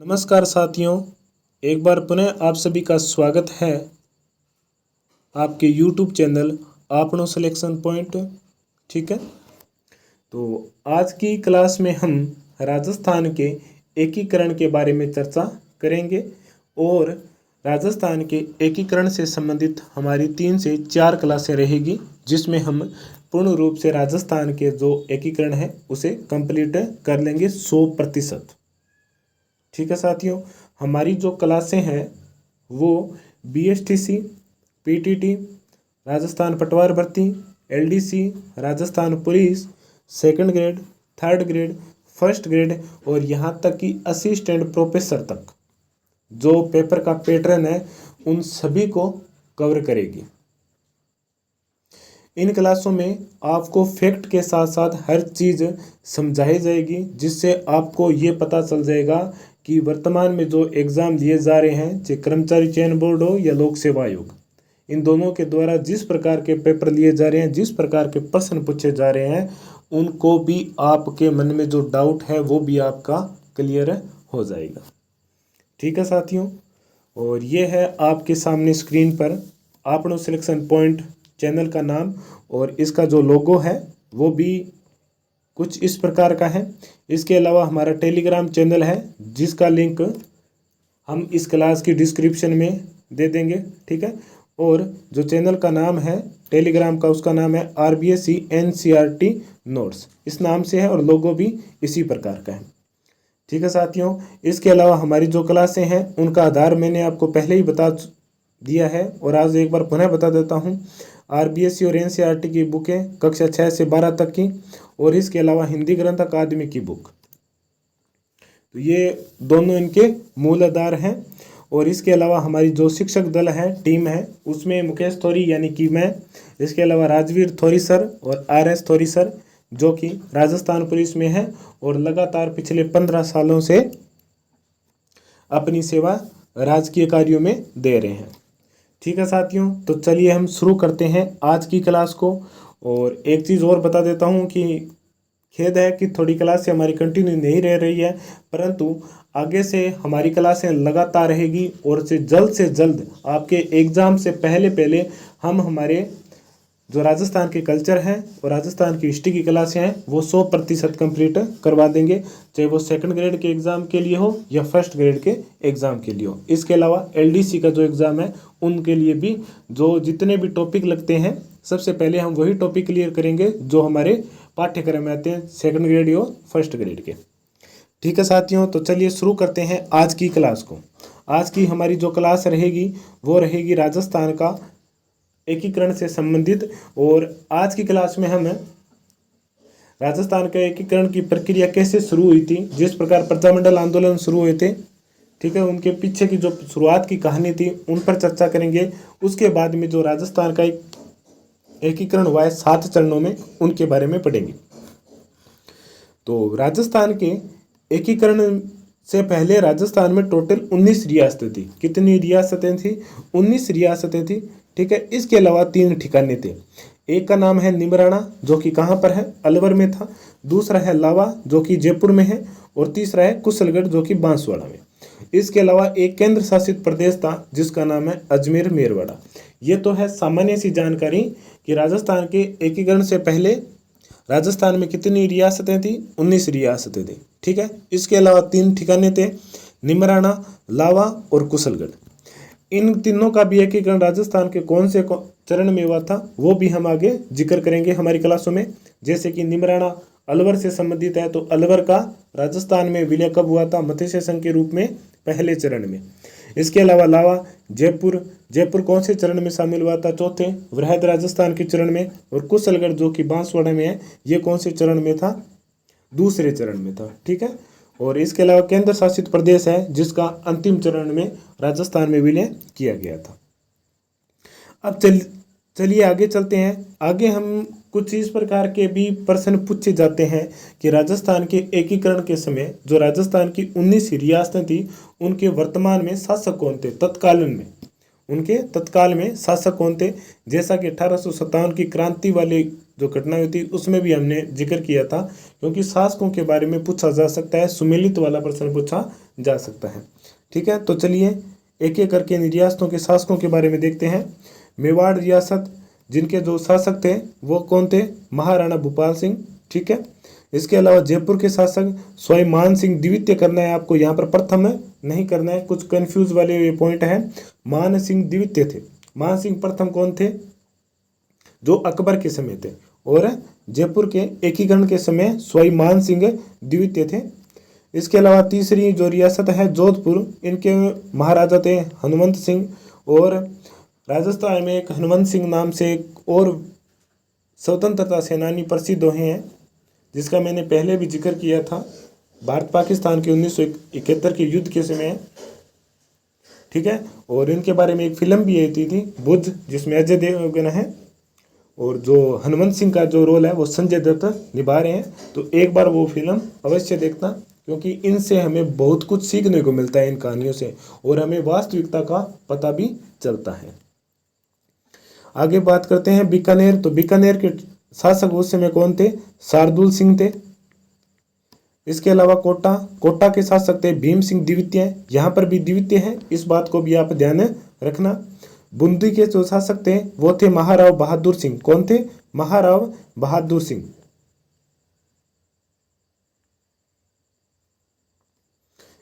नमस्कार साथियों, एक बार पुनः आप सभी का स्वागत है आपके YouTube चैनल आपनो सिलेक्शन पॉइंट। ठीक है, तो आज की क्लास में हम राजस्थान के एकीकरण के बारे में चर्चा करेंगे और राजस्थान के एकीकरण से संबंधित हमारी 3 से 4 क्लासें रहेगी, जिसमें हम पूर्ण रूप से राजस्थान के जो एकीकरण है उसे कंप्लीट कर लेंगे 100%। ठीक है साथियों, हमारी जो क्लासें हैं वो BSTC, PTT, राजस्थान पटवार भर्ती, LDC, Rajasthan police, second grade, third grade, first grade और यहाँ तक कि असिस्टेंट प्रोफेसर तक जो पेपर का पैटर्न है उन सभी को कवर करेगी। इन क्लासों में आपको फैक्ट के साथ साथ हर चीज़ समझाई जाएगी, जिससे आपको ये पता चल जाएगा कि वर्तमान में जो एग्ज़ाम दिए जा रहे हैं, चाहे कर्मचारी चयन बोर्ड हो या लोक सेवा आयोग, इन दोनों के द्वारा जिस प्रकार के पेपर लिए जा रहे हैं, जिस प्रकार के प्रश्न पूछे जा रहे हैं, उनको भी आपके मन में जो डाउट है वो भी आपका क्लियर हो जाएगा। ठीक है साथियों, और ये है आपके सामने स्क्रीन पर आपनो सिलेक्शन पॉइंट चैनल का नाम और इसका जो लोगो है वो भी कुछ इस प्रकार का है। इसके अलावा हमारा टेलीग्राम चैनल है, जिसका लिंक हम इस क्लास की डिस्क्रिप्शन में दे देंगे। ठीक है, और जो चैनल का नाम है टेलीग्राम का, उसका नाम है RBSC NCERT नोट्स, इस नाम से है और लोगो भी इसी प्रकार का है। ठीक है साथियों, इसके अलावा हमारी जो क्लासें हैं उनका आधार मैंने आपको पहले ही बता दिया है और आज एक बार पुनः बता देता हूँ। RBSC और NCERT की बुकें कक्षा 6 से 12 तक की और इसके अलावा हिंदी ग्रंथ अकादमी की बुक, तो ये दोनों इनके मूल आधार हैं। और इसके अलावा हमारी जो शिक्षक दल है, टीम है, उसमें मुकेश थोरी यानी कि मैं, इसके अलावा राजवीर थोरी सर और RS थोरी सर जो कि राजस्थान पुलिस में है और लगातार पिछले 15 सालों से अपनी सेवा राजकीय कार्यों में दे रहे हैं। ठीक है साथियों, तो चलिए हम शुरू करते हैं आज की क्लास को। और एक चीज़ और बता देता हूं कि खेद है कि थोड़ी क्लासें हमारी कंटिन्यू नहीं रह रही है, परंतु आगे से हमारी क्लासें लगातार रहेगी और से जल्द आपके एग्ज़ाम से पहले हम हमारे जो राजस्थान के कल्चर हैं और राजस्थान की हिस्ट्री की क्लासें हैं वो 100% कंप्लीट करवा देंगे, चाहे वो सेकंड ग्रेड के एग्ज़ाम के लिए हो या फर्स्ट ग्रेड के एग्ज़ाम के लिए हो। इसके अलावा LDC का जो एग्ज़ाम है उनके लिए भी जो जितने भी टॉपिक लगते हैं, सबसे पहले हम वही टॉपिक क्लियर करेंगे जो हमारे पाठ्यक्रम में आते हैं सेकंड ग्रेड या फर्स्ट ग्रेड के। ठीक है साथियों, तो चलिए शुरू करते हैं आज की क्लास को। आज की हमारी जो क्लास रहेगी वो रहेगी राजस्थान का एकीकरण से संबंधित। और आज की क्लास में हम राजस्थान के एकीकरण की प्रक्रिया कैसे शुरू हुई थी, जिस प्रकार प्रजामंडल आंदोलन शुरू हुए थे, ठीक है, उनके पीछे की जो शुरुआत की कहानी थी उन पर चर्चा करेंगे। उसके बाद में जो राजस्थान का एकीकरण हुआ है 7 चरणों में, उनके बारे में पढ़ेंगे। तो राजस्थान के एकीकरण से पहले राजस्थान में टोटल 19 रियासतें थी। कितनी रियासतें थी? 19 रियासतें थी। ठीक है, इसके अलावा 3 ठिकाने थे। एक का नाम है निमराना जो कि कहाँ पर है? अलवर में था। दूसरा है लावा जो कि जयपुर में है और तीसरा है कुशलगढ़ जो कि बांसवाड़ा में। इसके अलावा एक केंद्र शासित प्रदेश था जिसका नाम है अजमेर मेरवाड़ा। ये तो है सामान्य सी जानकारी कि राजस्थान के एकीकरण से पहले राजस्थान में कितनी रियासतें थी? 19 रियासतें थी। ठीक है, इसके अलावा 3 ठिकाने थे, निमराना, लावा और कुशलगढ़। इन तीनों का भी एकीकरण राजस्थान के कौन से चरण में हुआ था वो भी हम आगे जिक्र करेंगे हमारी क्लासों में। जैसे कि निमराना अलवर से संबंधित है, तो अलवर का राजस्थान में विलय कब हुआ था? मत्स्य संघ के रूप में पहले चरण में। इसके अलावा लावा जयपुर कौन से चरण में शामिल हुआ था? चौथे वृहद राजस्थान के चरण में। और कुशलगढ़ जो कि बांसवाड़ा में है, ये कौन से चरण में था? दूसरे चरण में था। ठीक है, और इसके अलावा केंद्र शासित प्रदेश है जिसका अंतिम चरण में राजस्थान में विलय किया गया था। अब चलिए आगे चलते हैं। आगे हम कुछ इस प्रकार के भी प्रश्न पूछे जाते हैं कि राजस्थान के एकीकरण के समय जो राजस्थान की 19 रियासतें थी उनके वर्तमान में शासक कौन थे? तत्कालीन में उनके तत्काल में शासक कौन थे। जैसा कि 1857 की क्रांति वाली जो घटना हुई थी उसमें भी हमने जिक्र किया था, क्योंकि शासकों के बारे में पूछा जा सकता है, सुमेलित वाला प्रश्न पूछा जा सकता है। ठीक है, तो चलिए एक एक करके इन रियासतों के शासकों के बारे में देखते हैं। मेवाड़ रियासत, जिनके जो शासक थे वो कौन थे, महाराणा भूपाल सिंह। ठीक है, इसके अलावा जयपुर के शासक स्वयं मान सिंह द्वितीय करना है आपको, यहाँ पर प्रथम नहीं करना है, कुछ कंफ्यूज वाले ये पॉइंट है। मान सिंह द्वितीय थे, मान सिंह प्रथम कौन थे, जो अकबर के समय थे, और जयपुर के एकीकरण के समय स्वयं मान सिंह द्वितीय थे। इसके अलावा तीसरी जो रियासत है जोधपुर, इनके महाराजा थे हनुमंत सिंह, और राजस्थान में एक हनुमंत सिंह नाम से एक और स्वतंत्रता सेनानी प्रसिद्ध हुए हैं, जिसका मैंने पहले भी जिक्र किया था, भारत पाकिस्तान के 1971 के युद्ध के समय। ठीक है, और इनके बारे में एक फिल्म भी आई थी बुद्ध, जिसमें अजय देवगन है, और जो हनुमंत सिंह का जो रोल है वो संजय दत्त निभा रहे हैं। तो एक बार वो फिल्म अवश्य देखना, क्योंकि इनसे हमें बहुत कुछ सीखने को मिलता है इन कहानियों से, और हमें वास्तविकता का पता भी चलता है। आगे बात करते हैं बीकानेर। तो बीकानेर के शासक उस समय कौन थे, शार्दुल सिंह थे। इसके अलावा कोटा, कोटा के शासक थे भीम सिंह द्वितीय, यहाँ पर भी द्वितीय है, इस बात को भी आप ध्यान रखना। बूंदी के जो शासक थे वो थे महाराव बहादुर सिंह। कौन थे, महाराव बहादुर सिंह।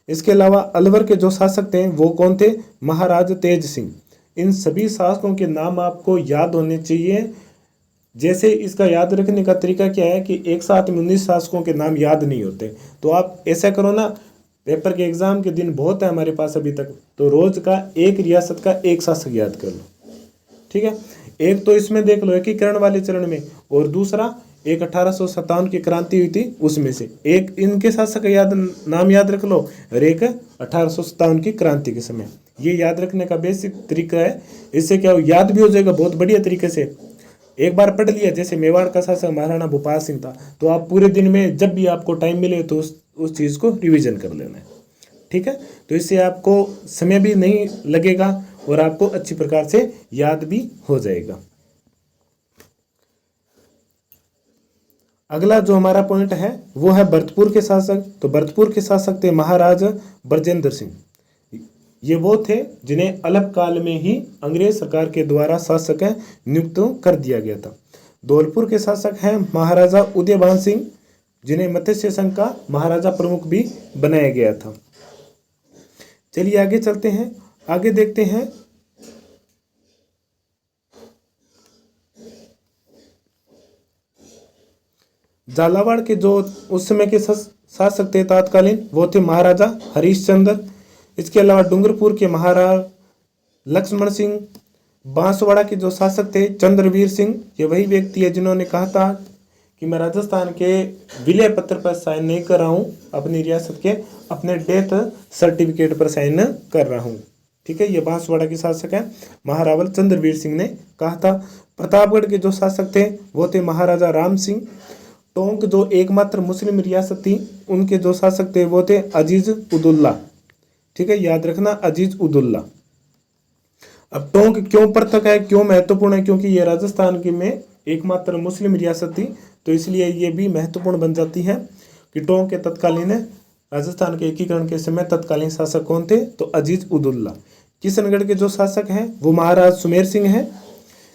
इसके अलावा अलवर के जो शासक थे वो कौन थे, महाराज तेज सिंह। इन सभी शासकों के नाम आपको याद होने चाहिए। जैसे इसका याद रखने का तरीका क्या है कि एक साथ में 19 शासकों के नाम याद नहीं होते, तो आप ऐसा करो ना, पेपर के एग्जाम के दिन बहुत है हमारे पास अभी तक, तो रोज का एक रियासत का एक शासक याद कर लो। ठीक है, एक तो इसमें देख लो एकीकरण वाले चरण में, और दूसरा एक 1857 की क्रांति हुई थी उसमें से एक इनके शासक नाम याद रख लो, और एक 1857 की क्रांति के समय। ये याद रखने का बेसिक तरीका है, इससे क्या हो, याद भी हो जाएगा बहुत बढ़िया तरीके से। एक बार पढ़ लिया, जैसे मेवाड़ का शासक महाराणा भूपाल सिंह था, तो आप पूरे दिन में जब भी आपको टाइम मिले तो उस चीज़ को रिवीजन कर लेना है। ठीक है, तो इससे आपको समय भी नहीं लगेगा और आपको अच्छी प्रकार से याद भी हो जाएगा। अगला जो हमारा पॉइंट है वो है भरतपुर के शासक। तो भरतपुर के शासक थे महाराज ब्रजेंद्र सिंह। ये वो थे जिन्हें अलग काल में ही अंग्रेज सरकार के द्वारा शासक नियुक्त कर दिया गया था। धौलपुर के शासक हैं महाराजा उदयभान सिंह, जिन्हें मत्स्य संघ का महाराजा प्रमुख भी बनाया गया था। चलिए आगे चलते हैं, आगे देखते हैं झालावाड़ के जो उस समय के शासक थे तत्कालीन, वो थे महाराजा हरिश्चंद्र। इसके अलावा डूंगरपुर के महाराज लक्ष्मण सिंह। बांसवाड़ा के जो शासक थे चंद्रवीर सिंह, ये वही व्यक्ति है जिन्होंने कहा था कि मैं राजस्थान के विलय पत्र पर साइन नहीं कर रहा हूँ, अपनी रियासत के अपने डेथ सर्टिफिकेट पर साइन कर रहा हूँ। ठीक है, ये बांसवाड़ा के शासक हैं, महारावल चंद्रवीर सिंह ने कहा था। प्रतापगढ़ के जो शासक थे वो थे महाराजा राम सिंह। टोंक जो एकमात्र मुस्लिम रियासत थी, उनके जो शासक थे वो थे अजीज उदुल्ला। ठीक है, याद रखना अजीज उदुल्ला। अब टोंक क्यों पृथक है, क्यों महत्वपूर्ण है, क्योंकि ये राजस्थान की में एकमात्र मुस्लिम रियासत थी, तो इसलिए ये भी महत्वपूर्ण बन जाती है कि टोंक के तत्कालीन राजस्थान के एकीकरण के समय तत्कालीन शासक कौन थे, तो अजीज उदुल्ला। किशनगढ़ के जो शासक हैं वो महाराज सुमेर सिंह हैं।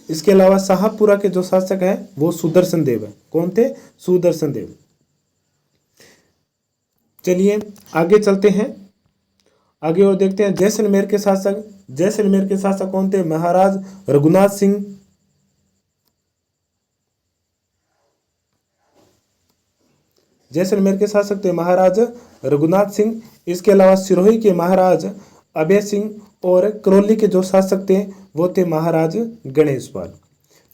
इसके अलावा शाहपुरा के जो शासक हैं वो सुदर्शन देव है। कौन थे, सुदर्शन देव। चलिए आगे चलते हैं, आगे और देखते हैं जैसलमेर के शासक। जैसलमेर के शासक कौन थे, महाराज रघुनाथ सिंह। जैसलमेर के शासक थे महाराज रघुनाथ सिंह। इसके अलावा सिरोही के महाराज अभय सिंह, और करौली के जो शासक थे वो थे महाराज गणेश पाल।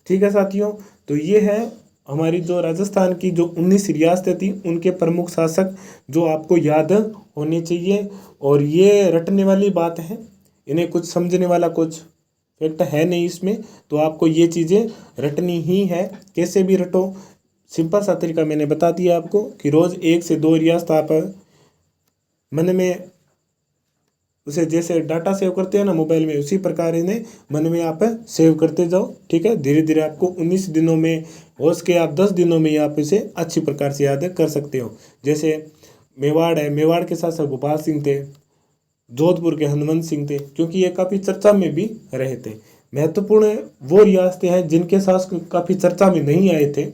ठीक है साथियों, तो ये है हमारी जो राजस्थान की जो 19 रियासतें थी, उनके प्रमुख शासक जो आपको याद होने चाहिए। और ये रटने वाली बात है, इन्हें कुछ समझने वाला कुछ फैक्ट है नहीं इसमें, तो आपको ये चीज़ें रटनी ही है। कैसे भी रटो, सिंपल सा तरीका मैंने बता दिया आपको कि रोज़ 1 से 2 रियासत आप मन में उसे जैसे डाटा सेव करते हैं ना मोबाइल में, उसी प्रकार इन्हें मन में आप सेव करते जाओ। ठीक है, धीरे धीरे आपको 19 दिनों में हो सके आप 10 दिनों में ही आप इसे अच्छी प्रकार से याद कर सकते हो। जैसे मेवाड़ है, मेवाड़ के साथ साथ भोपाल सिंह थे, जोधपुर के हनुमंत सिंह थे, क्योंकि ये काफ़ी चर्चा में भी रहे थे। महत्वपूर्ण वो रियासतें हैं जिनके शासक काफ़ी चर्चा में नहीं आए थे,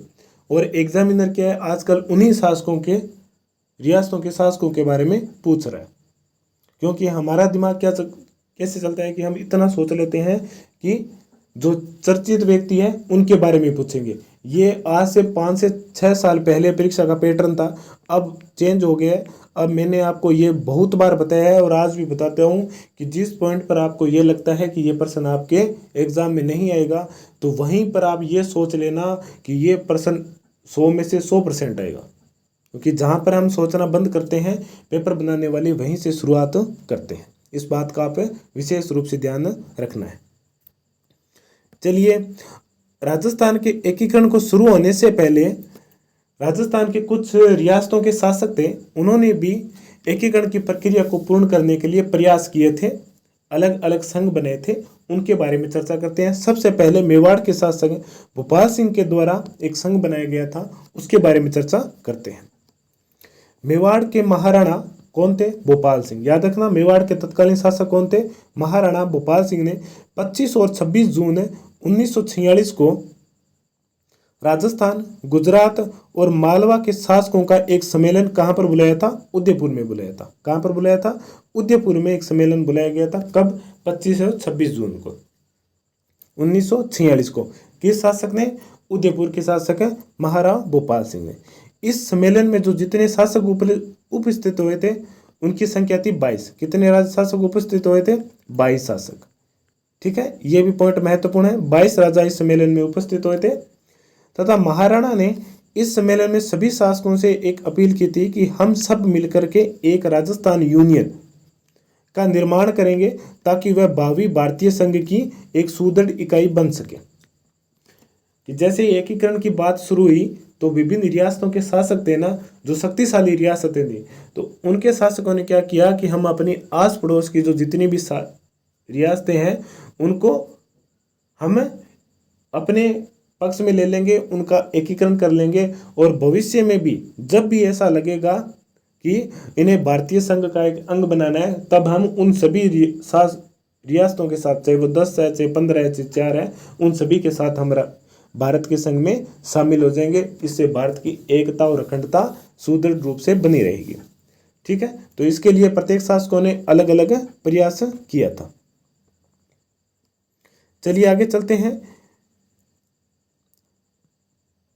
और एग्जामिनर क्या है आजकल उन्हीं शासकों के रियासतों के शासकों के बारे में पूछ रहा है। क्योंकि हमारा दिमाग कैसे चलता है कि हम इतना सोच लेते हैं कि जो चर्चित व्यक्ति है उनके बारे में पूछेंगे। ये आज से 5 से 6 साल पहले परीक्षा का पैटर्न था, अब चेंज हो गया है। अब मैंने आपको ये बहुत बार बताया है और आज भी बताता हूँ कि जिस पॉइंट पर आपको ये लगता है कि ये प्रश्न आपके एग्जाम में नहीं आएगा, तो वहीं पर आप ये सोच लेना कि ये प्रश्न 100 में से 100% आएगा। क्योंकि जहाँ पर हम सोचना बंद करते हैं, पेपर बनाने वाले वहीं से शुरुआत करते हैं। इस बात का आप विशेष रूप से ध्यान रखना है। चलिए, राजस्थान के एकीकरण को शुरू होने से पहले राजस्थान के कुछ रियासतों के शासक थे, उन्होंने भी एकीकरण की प्रक्रिया को पूर्ण करने के लिए प्रयास किए थे, अलग अलग संघ बने थे। उनके बारे में चर्चा करते हैं। सबसे पहले मेवाड़ के शासक भोपाल सिंह के द्वारा एक संघ बनाया गया था, उसके बारे में चर्चा करते हैं। मेवाड़ के महाराणा कौन थे? भोपाल सिंह। याद रखना, मेवाड़ के तत्कालीन शासक कौन थे? महाराणा भोपाल सिंह ने 25 और 26 जून 1946 को राजस्थान, गुजरात और मालवा के शासकों का एक सम्मेलन कहाँ पर बुलाया था? उदयपुर में बुलाया था। कहाँ पर बुलाया था? उदयपुर में एक सम्मेलन बुलाया गया था। कब? 25 और 26 जून को 1946 को। किस शासक ने? उदयपुर के शासक है महाराणा भोपाल सिंह ने। इस सम्मेलन में जो जितने शासक उपस्थित हुए थे उनकी संख्या थी 22। कितने राज्य शासक उपस्थित हुए थे? 22 शासक। ठीक है, यह भी पॉइंट महत्वपूर्ण है। 22 राजा इस सम्मेलन में उपस्थित हुए थे, तथा महाराणा ने इस सम्मेलन में सभी शासकों से एक अपील की थी कि हम सब मिलकर के एक राजस्थान यूनियन का निर्माण करेंगे ताकि वह भावी भारतीय संघ की एक सुदृढ़ इकाई बन सके। कि जैसे ही एकीकरण की बात शुरू हुई तो विभिन्न रियासतों के शासक थे ना, जो शक्तिशाली रियासतें थी, तो उनके शासकों ने क्या किया कि हम अपनी आस पड़ोस की जो जितनी भी रियासतें हैं उनको हम अपने पक्ष में ले लेंगे, उनका एकीकरण कर लेंगे, और भविष्य में भी जब भी ऐसा लगेगा कि इन्हें भारतीय संघ का एक अंग बनाना है, तब हम उन सभी रियासतों के साथ, चाहे वो 10 है, चाहे 15 है, चाहे 4 है, उन सभी के साथ हम भारत के संघ में शामिल हो जाएंगे। इससे भारत की एकता और अखंडता सुदृढ़ रूप से बनी रहेगी। ठीक है, तो इसके लिए प्रत्येक शासकों ने अलग अलग प्रयास किया था। चलिए आगे चलते हैं।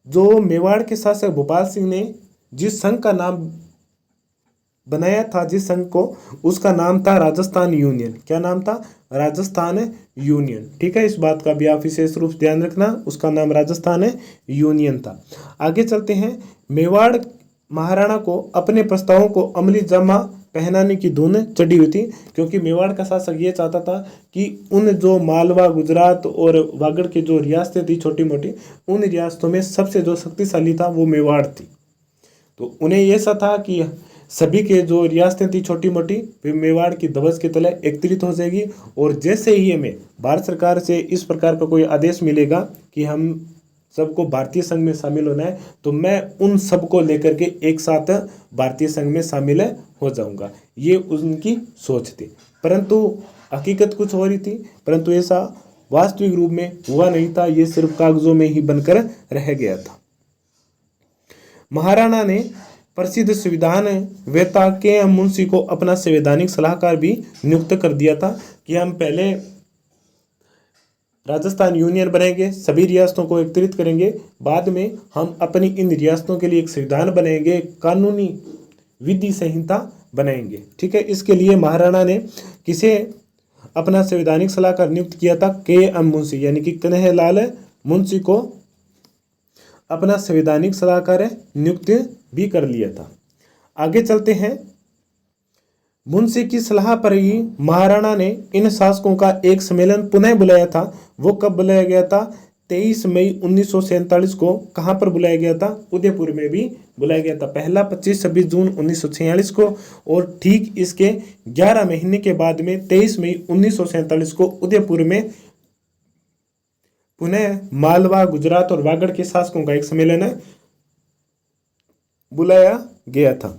जो मेवाड़ के शासक भोपाल सिंह ने जिस संघ का नाम बनाया था, जिस संघ को, उसका नाम था राजस्थान यूनियन। क्या नाम था? राजस्थान यूनियन। ठीक है, इस बात का भी आप विशेष रूप से ध्यान रखना, उसका नाम राजस्थान यूनियन था। आगे चलते हैं। मेवाड़ महाराणा को अपने प्रस्तावों को अमली जामा पहनाने की धुन चढ़ी हुई थी, क्योंकि मेवाड़ का शासक ये चाहता था कि उन जो मालवा, गुजरात और वागड़ की जो रियासतें थी छोटी मोटी, उन रियासतों में सबसे जो शक्तिशाली था वो मेवाड़ थी। तो उन्हें ऐसा था कि सभी के जो रियासतें थी छोटी मोटी, वे मेवाड़ की ध्वज के तले एकत्रित हो जाएगी, और जैसे ही हमें भारत सरकार से इस प्रकार का कोई आदेश मिलेगा कि हम सबको भारतीय संघ में शामिल होना है, तो मैं उन सबको लेकर के एक साथ भारतीय संघ में शामिल हो जाऊंगा। ये उनकी सोच थी, परंतु हकीकत कुछ हो रही थी, परंतु ऐसा वास्तविक रूप में हुआ नहीं था। ये सिर्फ कागजों में ही बनकर रह गया था। महाराणा ने प्रसिद्ध संविधान वेता के मुंशी को अपना संवैधानिक सलाहकार भी नियुक्त कर दिया था कि हम पहले राजस्थान यूनियन बनाएंगे, सभी रियासतों को एकत्रित करेंगे, बाद में हम अपनी इन रियासतों के लिए एक संविधान बनाएंगे, कानूनी विधि संहिता बनाएंगे। ठीक है, इसके लिए महाराणा ने किसे अपना संवैधानिक सलाहकार नियुक्त किया था? के मुंशी, यानी कि कन्हैयालाल मुंशी को अपना संवैधानिक सलाहकार नियुक्त भी कर लिया था। आगे चलते हैं। मुंशी की सलाह पर ही महाराणा ने इन शासकों का एक सम्मेलन पुनः बुलाया था। वो कब बुलाया गया था? 23 मई 1947 को कहाँ पर बुलाया गया था? उदयपुर में भी बुलाया गया था। पहला 25-26 जून 1946 को, और ठीक इसके 11 महीने के बाद में 23 मई 1947 को उदयपुर में पुनः मालवा, गुजरात और वागड़ के शासकों का एक सम्मेलन बुलाया गया था।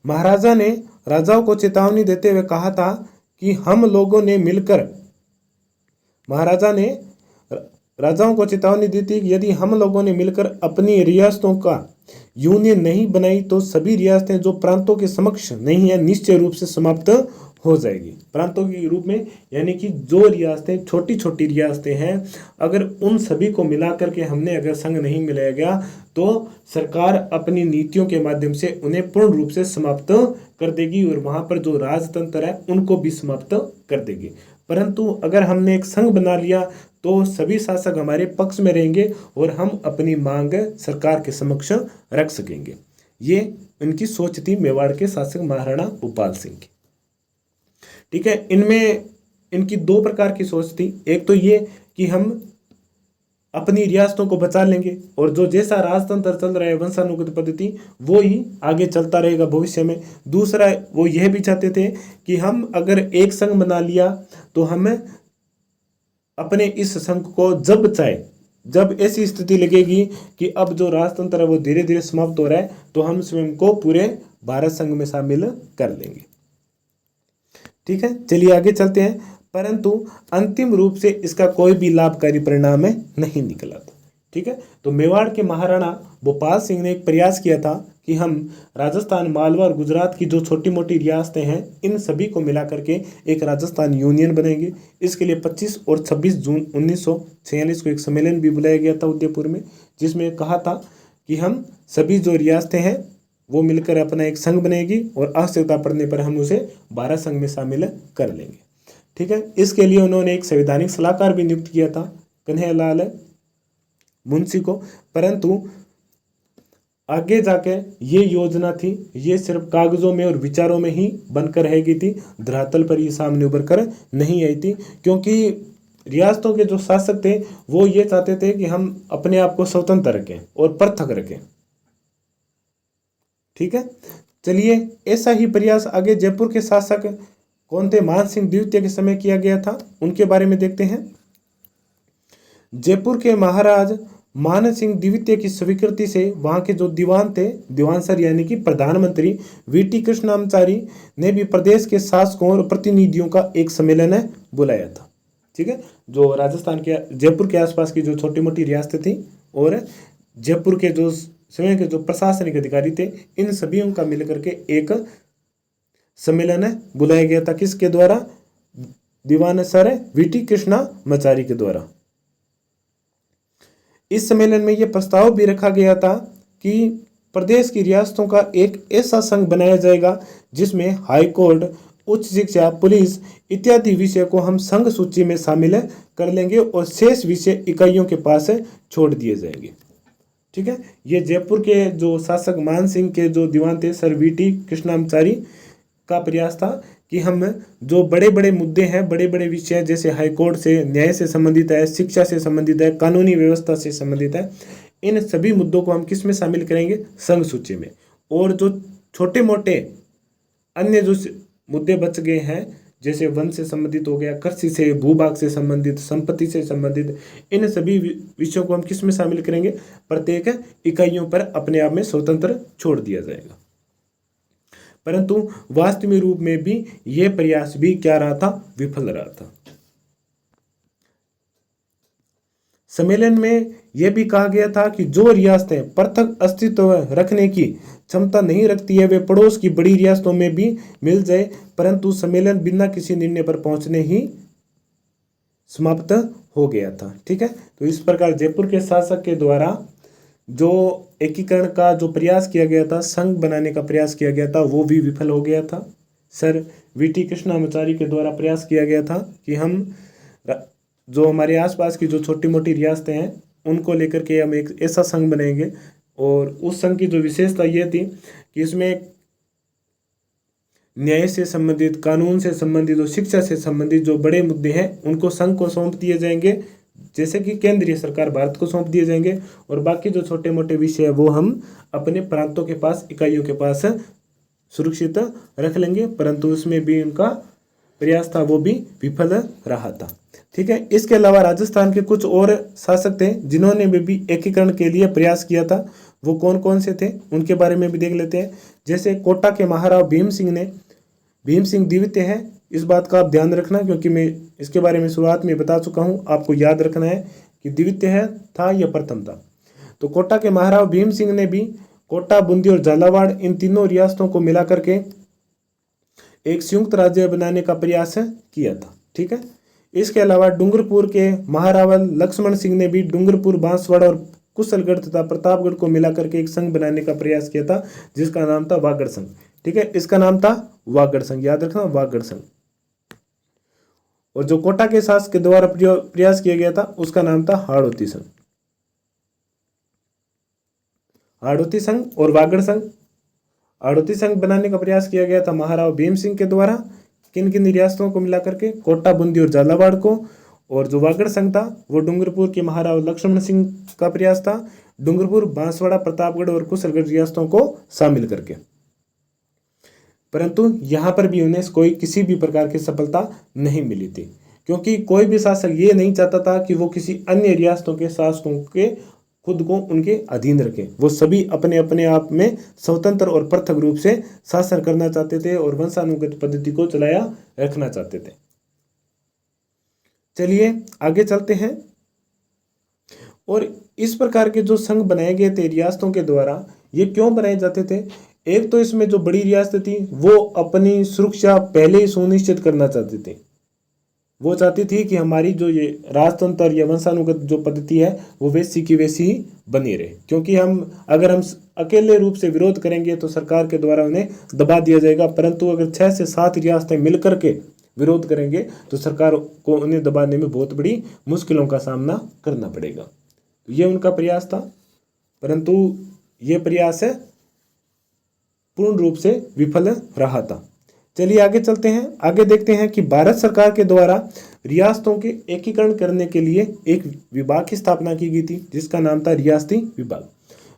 महाराजा ने राजाओं को चेतावनी देते हुए कहा था कि हम लोगों ने मिलकर, महाराजा ने राजाओं को चेतावनी दी थी कि यदि हम लोगों ने मिलकर अपनी रियासतों का यूनियन नहीं बनाई तो सभी रियासतें जो प्रांतों के समक्ष नहीं है निश्चय रूप से समाप्त हो जाएगी। प्रांतों के रूप में यानी कि जो रियासतें छोटी छोटी रियासतें हैं, अगर उन सभी को मिला करके हमने अगर संघ नहीं मिलाया गया तो सरकार अपनी नीतियों के माध्यम से उन्हें पूर्ण रूप से समाप्त कर देगी और वहां पर जो राजतंत्र है उनको भी समाप्त कर देगी। परंतु अगर हमने एक संघ बना लिया तो सभी शासक हमारे पक्ष में रहेंगे और हम अपनी मांग सरकार के समक्ष रख सकेंगे। ये इनकी सोच थी मेवाड़ के शासक महाराणा भूपाल सिंह की। ठीक है, इनमें इनकी दो प्रकार की सोच थी। एक तो ये कि हम अपनी रियासतों को बचा लेंगे और जो जैसा राजतंत्र चल रहा है वंशानुगत पद्धति वो ही आगे चलता रहेगा भविष्य में। दूसरा वो यह भी चाहते थे कि हम अगर एक संघ बना लिया तो हमें अपने इस संघ को जब चाहे, जब ऐसी स्थिति लगेगी कि अब जो राजतंत्र है वो धीरे धीरे समाप्त हो रहा है तो हम स्वयं को पूरे भारत संघ में शामिल कर लेंगे। ठीक है, चलिए आगे चलते हैं। परंतु अंतिम रूप से इसका कोई भी लाभकारी परिणाम नहीं निकला था। ठीक है, तो मेवाड़ के महाराणा भोपाल सिंह ने एक प्रयास किया था कि हम राजस्थान, मालवा और गुजरात की जो छोटी मोटी रियासतें हैं इन सभी को मिला करके एक राजस्थान यूनियन बनेंगे। इसके लिए 25 और 26 जून 1946 को एक सम्मेलन भी बुलाया गया था उदयपुर में, जिसमें कहा था कि हम सभी जो रियासतें हैं वो मिलकर अपना एक संघ बनेगी और आवश्यकता पड़ने पर हम उसे भारत संघ में शामिल कर लेंगे। ठीक है, इसके लिए उन्होंने एक संवैधानिक सलाहकार भी नियुक्त किया था, कन्हैयालाल मुंशी को। परंतु आगे जाके ये योजना थी, ये सिर्फ कागजों में और विचारों में ही बनकर रह गई थी, धरातल पर ये सामने उभर कर नहीं आई थी। क्योंकि रियासतों के जो शासक थे वो ये चाहते थे कि हम अपने आप को स्वतंत्र रखें और पृथक रखें। ठीक है, चलिए ऐसा ही प्रयास आगे जयपुर के शासक कौन थे? मान सिंह द्वितीय के समय किया गया था, उनके बारे में देखते हैं। जयपुर के महाराज मान सिंह द्वितीय की स्वीकृति से वहां के जो दीवान थे, दीवान सर यानी कि प्रधानमंत्री वीटी कृष्णाचारी ने भी प्रदेश के शासकों और प्रतिनिधियों का एक सम्मेलन बुलाया था। ठीक है, जो राजस्थान के जयपुर के आसपास की जो छोटी मोटी रियासतें थी और जयपुर के जो स्वयं के जो प्रशासनिक अधिकारी थे, इन सभी का मिलकर के एक सम्मेलन बुलाया गया था। किसके द्वारा? दीवान सर वीटी कृष्णाचारी के द्वारा। इस सम्मेलन में यह प्रस्ताव भी रखा गया था कि प्रदेश की रियासतों का एक ऐसा संघ बनाया जाएगा जिसमें हाई कोर्ट, उच्च शिक्षा, पुलिस इत्यादि विषय को हम संघ सूची में शामिल कर लेंगे और शेष विषय इकाइयों के पास छोड़ दिए जाएंगे। ठीक है, ये जयपुर के जो शासक मान सिंह के जो दीवान थे सर वीटी कृष्णाचारी का प्रयास था कि हम जो बड़े बड़े मुद्दे हैं, बड़े बड़े विषय जैसे हाईकोर्ट से, न्याय से संबंधित है, शिक्षा से संबंधित है, कानूनी व्यवस्था से संबंधित है, इन सभी मुद्दों को हम किस में शामिल करेंगे? संघ सूची में। और जो छोटे मोटे अन्य जो मुद्दे बच गए हैं जैसे वन से संबंधित हो गया, कृषि से, भूभाग से संबंधित, संपत्ति से संबंधित, इन सभी विषयों को हम किस में शामिल करेंगे? प्रत्येक इकाइयों पर अपने आप में स्वतंत्र छोड़ दिया जाएगा। परंतु वास्तविक रूप में भी यह प्रयास भी क्या रहा था? विफल रहा था। सम्मेलन में यह भी कहा गया था कि जो रियासतें पृथक अस्तित्व रखने की क्षमता नहीं रखती है वे पड़ोस की बड़ी रियासतों में भी मिल जाए। परंतु सम्मेलन बिना किसी निर्णय पर पहुंचने ही समाप्त हो गया था। ठीक है, तो इस प्रकार जयपुर के शासक के द्वारा जो एकीकरण का जो प्रयास किया गया था, संघ बनाने का प्रयास किया गया था, वो भी विफल हो गया था। सर वीटी कृष्णाचारी के द्वारा प्रयास किया गया था कि हम जो हमारे आसपास की जो छोटी मोटी रियासतें हैं उनको लेकर के हम एक ऐसा संघ बनाएंगे। और उस संघ की जो विशेषता ये थी कि इसमें न्याय से संबंधित, कानून से संबंधित और शिक्षा से संबंधित जो बड़े मुद्दे हैं उनको संघ को सौंप दिए जाएंगे, जैसे कि केंद्रीय सरकार भारत को सौंप दिए जाएंगे और बाकी जो छोटे मोटे विषय है वो हम अपने प्रांतों के पास, इकाइयों के पास सुरक्षित रख लेंगे, परंतु उसमें भी उनका प्रयास था वो भी विफल रहा था। ठीक है, इसके अलावा राजस्थान के कुछ और शासक थे जिन्होंने भी एकीकरण के लिए प्रयास किया था। वो कौन कौन से थे उनके बारे में भी देख लेते हैं। जैसे कोटा के महाराव भीम सिंह द्वितीय है, इस बात का आप ध्यान रखना क्योंकि मैं इसके बारे में शुरुआत में बता चुका हूँ। आपको याद रखना है कि द्वितीय है था या प्रथम था। तो कोटा के महाराव भीम सिंह ने भी कोटा, बूंदी और झालावाड़ इन तीनों रियासतों को मिला करके एक संयुक्त राज्य बनाने का प्रयास किया था। ठीक है, इसके अलावा डूंगरपुर के महारावल लक्ष्मण सिंह ने भी डूंगरपुर, बांसवाड़ा और कुशलगढ़ तथा प्रतापगढ़ को मिलाकर के एक संघ बनाने का प्रयास किया था जिसका नाम था वागड़ संघ। ठीक है, इसका नाम था वागड़ संघ, याद रखना वागड़ संघ। और जो कोटा के शासक के द्वारा प्रयास किया गया था उसका नाम था हाड़ौती संघ। हाड़ौती संघ और वागड़ संघ। हाड़ौती संघ बनाने का प्रयास किया गया था महाराव भीम सिंह के द्वारा किन किन रियासतों को मिलाकर के, कोटा, बूंदी और झालावाड़ को। और जो वागड़ संघ था वो डूंगरपुर के महाराव लक्ष्मण सिंह का प्रयास था, डूंगरपुर, बांसवाड़ा, प्रतापगढ़ और कुशलगढ़ रियासतों को शामिल करके। परंतु यहाँ पर भी उन्हें कोई किसी भी प्रकार की सफलता नहीं मिली थी क्योंकि कोई भी शासक ये नहीं चाहता था कि वो किसी अन्य रियासतों के शासकों के खुद को उनके अधीन रखें। वो सभी अपने अपने आप में स्वतंत्र और पृथक रूप से शासन करना चाहते थे और वंशानुगत पद्धति को चलाया रखना चाहते थे। चलिए आगे चलते हैं। और इस प्रकार के जो संघ बनाए गए थे रियासतों के द्वारा, ये क्यों बनाए जाते थे? एक तो इसमें जो बड़ी रियासतें थी वो अपनी सुरक्षा पहले ही सुनिश्चित करना चाहती थी। वो चाहती थी कि हमारी जो ये राजतंत्र या वंशानुगत जो पद्धति है वो वैसी की वैसी ही बनी रहे, क्योंकि अगर हम अकेले रूप से विरोध करेंगे तो सरकार के द्वारा उन्हें दबा दिया जाएगा, परंतु अगर 6 से 7 रियासतें मिलकर के विरोध करेंगे तो सरकार को उन्हें दबाने में बहुत बड़ी मुश्किलों का सामना करना पड़ेगा। तो ये उनका प्रयास था, परंतु ये प्रयास पूर्ण रूप से विफल रहा था। चलिए आगे चलते हैं। आगे देखते हैं कि भारत सरकार के द्वारा रियासतों के एकीकरण करने के लिए एक विभाग की स्थापना की गई थी जिसका नाम था रियासती विभाग।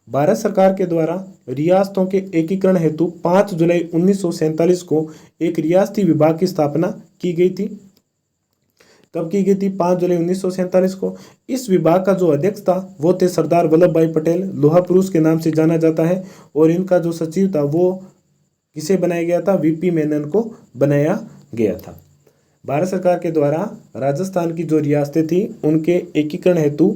भारत सरकार के द्वारा रियासतों के एकीकरण हेतु 5 जुलाई 1947 को एक रियासती विभाग की स्थापना की गई थी। कब की गई थी? 5 जुलाई 1947 को। इस विभाग का जो अध्यक्ष था वो थे सरदार वल्लभ भाई पटेल, लोहा पुरुष के नाम से जाना जाता है। और इनका जो सचिव था वो किसे बनाया गया था? वीपी मेनन को बनाया गया था। भारत सरकार के द्वारा राजस्थान की जो रियासतें थी उनके एकीकरण हेतु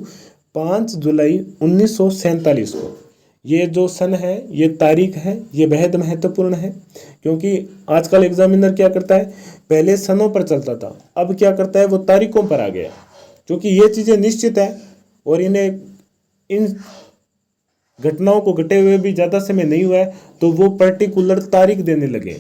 5 जुलाई 1947 को, ये जो सन है, ये तारीख है, ये बेहद महत्वपूर्ण है क्योंकि आजकल एग्जामिनर क्या करता है, पहले सनों पर चलता था, अब क्या करता है वो तारीखों पर आ गया। क्योंकि ये चीज़ें निश्चित है और इन्हें इन घटनाओं को घटे हुए भी ज़्यादा समय नहीं हुआ है तो वो पर्टिकुलर तारीख देने लगे।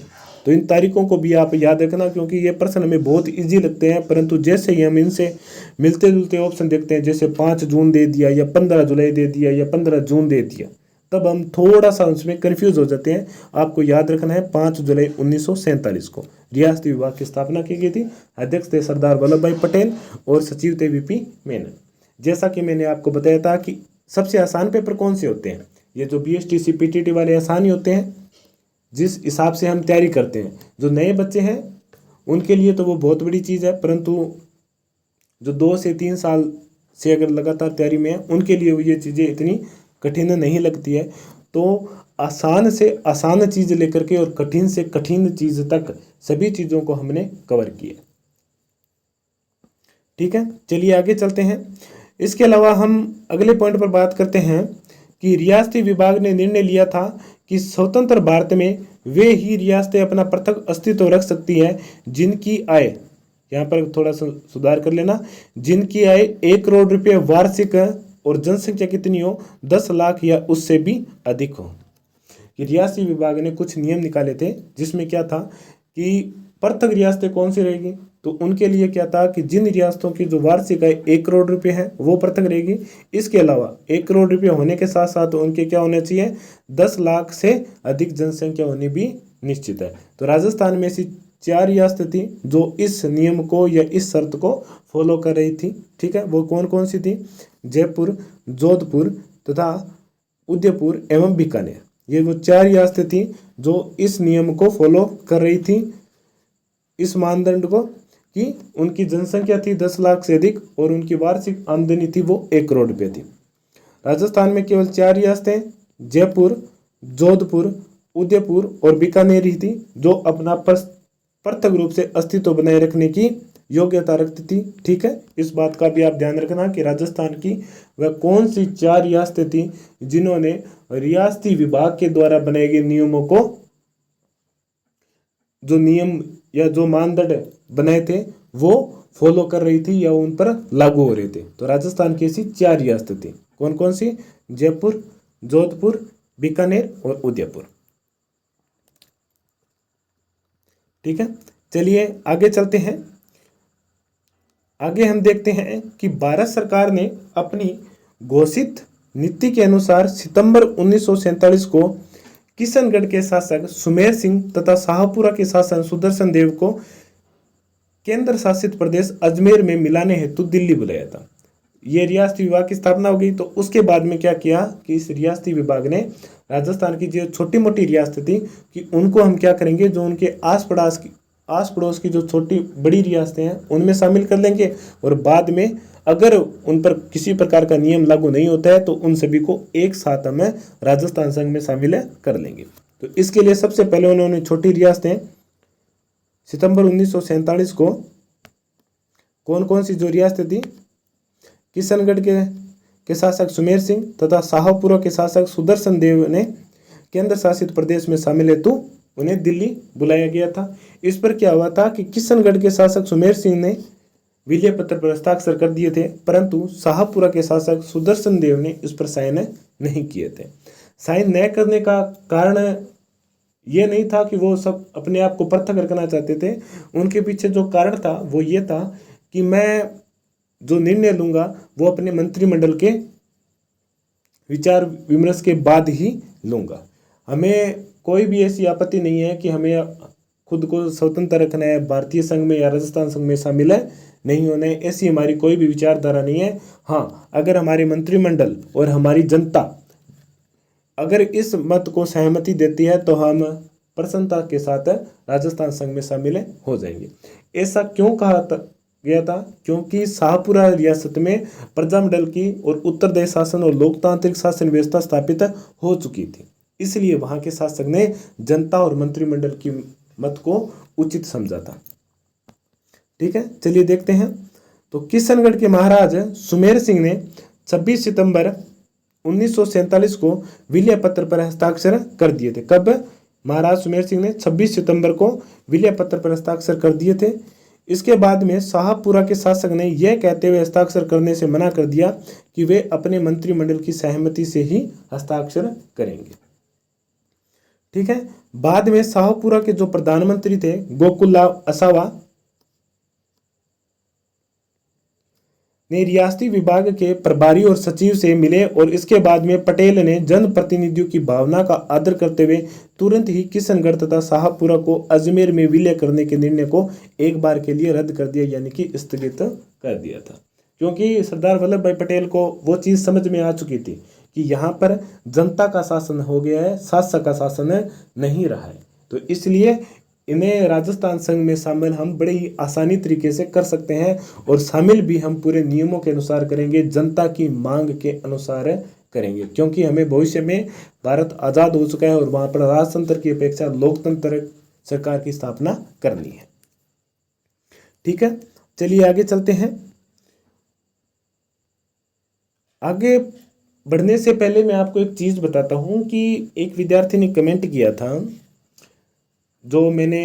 तो इन तारीखों को भी आप याद रखना क्योंकि ये प्रश्न हमें बहुत इजी लगते हैं, परंतु जैसे ही हम इनसे मिलते जुलते ऑप्शन देखते हैं, जैसे 5 जून दे दिया या 15 जुलाई दे दिया या 15 जून दे दिया, तब हम थोड़ा सा उसमें कन्फ्यूज हो जाते हैं। आपको याद रखना है 5 जुलाई 1947 को रियासती विभाग की स्थापना की गई थी। अध्यक्ष थे सरदार वल्लभ भाई पटेल और सचिव थे वीपी मेनन। जैसा कि मैंने आपको बताया था कि सबसे आसान पेपर कौन से होते हैं, ये जो बीएसटीसी पीटीटी वाले आसान ही होते हैं जिस हिसाब से हम तैयारी करते हैं। जो नए बच्चे हैं उनके लिए तो वो बहुत बड़ी चीज़ है, परंतु जो 2 से 3 साल से अगर लगातार तैयारी में है उनके लिए ये चीज़ें इतनी कठिन नहीं लगती है। तो आसान से आसान चीज़ लेकर के और कठिन से कठिन चीज़ तक सभी चीज़ों को हमने कवर किया। ठीक है, चलिए आगे चलते हैं। इसके अलावा हम अगले पॉइंट पर बात करते हैं कि रियासती विभाग ने निर्णय लिया था कि स्वतंत्र भारत में वे ही रियासतें अपना पृथक अस्तित्व रख सकती है जिनकी आय, यहाँ पर थोड़ा सा सुधार कर लेना, जिनकी आय 1 करोड़ रुपये वार्षिक और जनसंख्या कितनी हो 10 लाख या उससे भी अधिक हो। कि रियासती विभाग ने कुछ नियम निकाले थे जिसमें क्या था कि पृथक रियासतें कौन सी रहेगी, तो उनके लिए क्या था कि जिन रियासतों की जो वार्षिक आय 1 करोड़ रुपये है वो पृथक रहेगी। इसके अलावा 1 करोड़ रुपये होने के साथ साथ उनके क्या होने चाहिए, 10 लाख से अधिक जनसंख्या होनी भी निश्चित है। तो राजस्थान में ऐसी 4 रियासतें थी जो इस नियम को या इस शर्त को फॉलो कर रही थी। ठीक है, वो कौन कौन सी थी? जयपुर, जोधपुर तथा उदयपुर एवं बीकानेर। ये वो 4 रियासतें थी जो इस नियम को फॉलो कर रही थी, इस मानदंड को, कि उनकी जनसंख्या थी 10 लाख से अधिक और उनकी वार्षिक आमदनी थी वो 1 करोड़ रुपये थी। राजस्थान में केवल 4 रियासतें जयपुर, जोधपुर, उदयपुर और बीकानेर ही थी जो अपना पृथक रूप से अस्तित्व बनाए रखने की योग्यता रखती थी। ठीक है, इस बात का भी आप ध्यान रखना कि राजस्थान की वह कौन सी 4 रियासतें थी जिन्होंने रियासती विभाग के द्वारा बनाए गए नियमों को, जो नियम या जो मानदंड बनाए थे वो फॉलो कर रही थी या उन पर लागू हो रहे थे। तो राजस्थान की ऐसी 4 रियासतें थी। कौन कौन सी? जयपुर, जोधपुर, बीकानेर और उदयपुर। ठीक है, चलिए आगे चलते हैं। आगे हम देखते हैं कि भारत सरकार ने अपनी घोषित नीति के अनुसार सितंबर 1947 को किशनगढ़ के शासक सुमेर सिंह तथा शाहपुरा के शासक सुदर्शन देव को केंद्र शासित प्रदेश अजमेर में मिलाने हेतु दिल्ली बुलाया था। ये रियासती विभाग की स्थापना हो गई। तो उसके बाद में क्या किया कि इस रियासती विभाग ने राजस्थान की जो छोटी मोटी रियासतें थी कि उनको हम क्या करेंगे, जो उनके आस पड़ोस की जो छोटी बड़ी रियासतें हैं उनमें शामिल कर लेंगे और बाद में अगर उन पर किसी प्रकार का नियम लागू नहीं होता है तो उन सभी को एक साथ हमें राजस्थान संघ में शामिल कर लेंगे। तो इसके लिए सबसे पहले उन्होंने छोटी रियासतें सितंबर 1947 को कौन कौन सी जो रियासतें थी, किशनगढ़ के शासक सुमेर सिंह तथा शाहपुरा के शासक सुदर्शन देव ने केंद्र शासित प्रदेश में शामिल हेतु उन्हें दिल्ली बुलाया गया था। इस पर क्या हुआ था कि किशनगढ़ के शासक सुमेर सिंह ने विलय पत्र पर हस्ताक्षर कर दिए थे, परंतु शाहपुरा के शासक सुदर्शन देव ने इस पर साइन नहीं किए थे। साइन न करने का कारण ये नहीं था कि वो सब अपने आप को पृथक रखना चाहते थे। उनके पीछे जो कारण था वो ये था कि मैं जो निर्णय लूंगा वो अपने मंत्रिमंडल के विचार विमर्श के बाद ही लूंगा। हमें कोई भी ऐसी आपत्ति नहीं है कि हमें खुद को स्वतंत्र रखना है, भारतीय संघ में या राजस्थान संघ में शामिल नहीं होना है, ऐसी हमारी कोई भी विचारधारा नहीं है। हाँ, अगर हमारे मंत्रिमंडल और हमारी जनता अगर इस मत को सहमति देती है तो हम प्रसन्नता के साथ राजस्थान संघ में शामिल हो जाएंगे। ऐसा क्यों कहा गया था? क्योंकि शाहपुरा रियासत में प्रजामंडल की और उत्तरदायी शासन और लोकतांत्रिक शासन व्यवस्था स्थापित हो चुकी थी, इसलिए वहां के शासक ने जनता और मंत्रिमंडल की मत को उचित समझा था। ठीक है, चलिए देखते हैं। तो किशनगढ़ के महाराज सुमेर सिंह ने 26 सितंबर 1947 को विलय पत्र पर हस्ताक्षर कर दिए थे। कब? महाराज सुमेर सिंह ने 26 सितंबर को विलय पत्र पर हस्ताक्षर कर दिए थे। इसके बाद में शाहपुरा के शासक ने यह कहते हुए हस्ताक्षर करने से मना कर दिया कि वे अपने मंत्रिमंडल की सहमति से ही हस्ताक्षर करेंगे। ठीक है, बाद में शाहपुरा के जो प्रधानमंत्री थे गोकुलराव असावा ने रियासती विभाग के प्रभारी और सचिव से मिले और इसके बाद में पटेल ने जनप्रतिनिधियों की भावना का आदर करते हुए तुरंत ही किशनगढ़ तथा शाहपुरा को अजमेर में विलय करने के निर्णय को एक बार के लिए रद्द कर दिया, यानी कि स्थगित कर दिया था। क्योंकि सरदार वल्लभ भाई पटेल को वो चीज़ समझ में आ चुकी थी कि यहाँ पर जनता का शासन हो गया है, शासक का शासन नहीं रहा है। तो इसलिए इन्हें राजस्थान संघ में शामिल हम बड़े ही आसानी तरीके से कर सकते हैं और शामिल भी हम पूरे नियमों के अनुसार करेंगे, जनता की मांग के अनुसार करेंगे, क्योंकि हमें भविष्य में भारत आज़ाद हो चुका है और वहाँ पर राजतंत्र की अपेक्षा लोकतंत्र सरकार की स्थापना करनी है। ठीक है, चलिए आगे चलते हैं। आगे बढ़ने से पहले मैं आपको एक चीज़ बताता हूँ कि एक विद्यार्थी ने कमेंट किया था, जो मैंने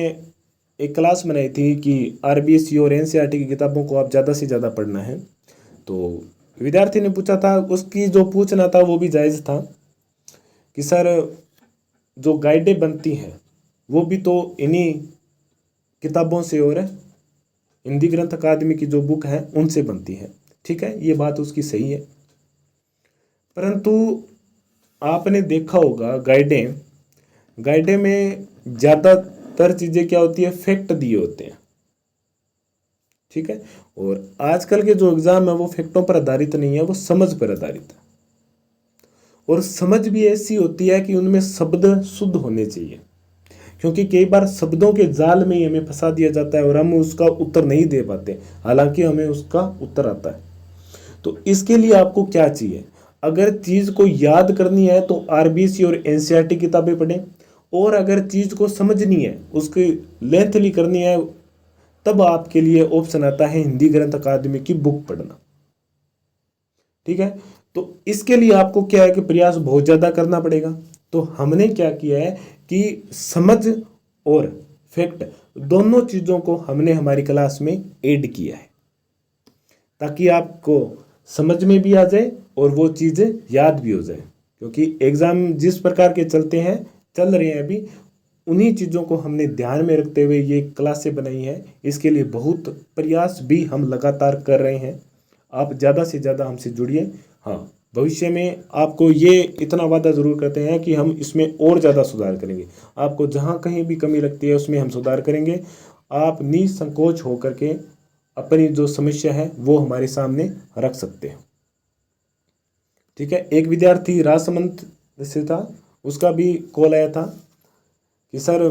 एक क्लास बनाई थी कि आरबीएससी और एनसीईआरटी की किताबों को आप ज़्यादा से ज़्यादा पढ़ना है। तो विद्यार्थी ने पूछा था, उसकी जो पूछना था वो भी जायज़ था कि सर जो गाइडें बनती हैं वो भी तो इन्हीं किताबों से और हिंदी ग्रंथ अकादमी की जो बुक है उनसे बनती है। ठीक है, ये बात उसकी सही है, परंतु आपने देखा होगा गाइडें में ज़्यादा अधिकतर चीज़ें क्या होती है, फैक्ट दिए होते हैं। ठीक है, और आजकल के जो एग्जाम है वो फैक्टों पर आधारित नहीं है, वो समझ पर आधारित है। और समझ भी ऐसी होती है कि उनमें शब्द शुद्ध होने चाहिए, क्योंकि कई बार शब्दों के जाल में ही हमें फंसा दिया जाता है और हम उसका उत्तर नहीं दे पाते, हालांकि हमें उसका उत्तर आता है। तो इसके लिए आपको क्या चाहिए, अगर चीज़ को याद करनी है तो आरबीसी और एनसीईआरटी किताबें पढ़ें, और अगर चीज़ को समझनी है, उसकी लेंथली करनी है, तब आपके लिए ऑप्शन आता है हिंदी ग्रंथ अकादमी की बुक पढ़ना। ठीक है, तो इसके लिए आपको क्या है कि प्रयास बहुत ज़्यादा करना पड़ेगा। तो हमने क्या किया है कि समझ और फैक्ट दोनों चीज़ों को हमने हमारी क्लास में ऐड किया है, ताकि आपको समझ में भी आ जाए और वो चीज़ें याद भी हो जाए। क्योंकि एग्ज़ाम जिस प्रकार के चल रहे हैं अभी, उन्हीं चीज़ों को हमने ध्यान में रखते हुए ये क्लासें बनाई हैं। इसके लिए बहुत प्रयास भी हम लगातार कर रहे हैं। आप ज़्यादा से ज़्यादा हमसे जुड़िए। हाँ, भविष्य में आपको ये इतना वादा ज़रूर करते हैं कि हम इसमें और ज़्यादा सुधार करेंगे। आपको जहाँ कहीं भी कमी लगती है उसमें हम सुधार करेंगे। आप निसंकोच होकर के अपनी जो समस्या है वो हमारे सामने रख सकते हैं। ठीक है, एक विद्यार्थी राजसमंद से था, उसका भी कॉल आया था कि सर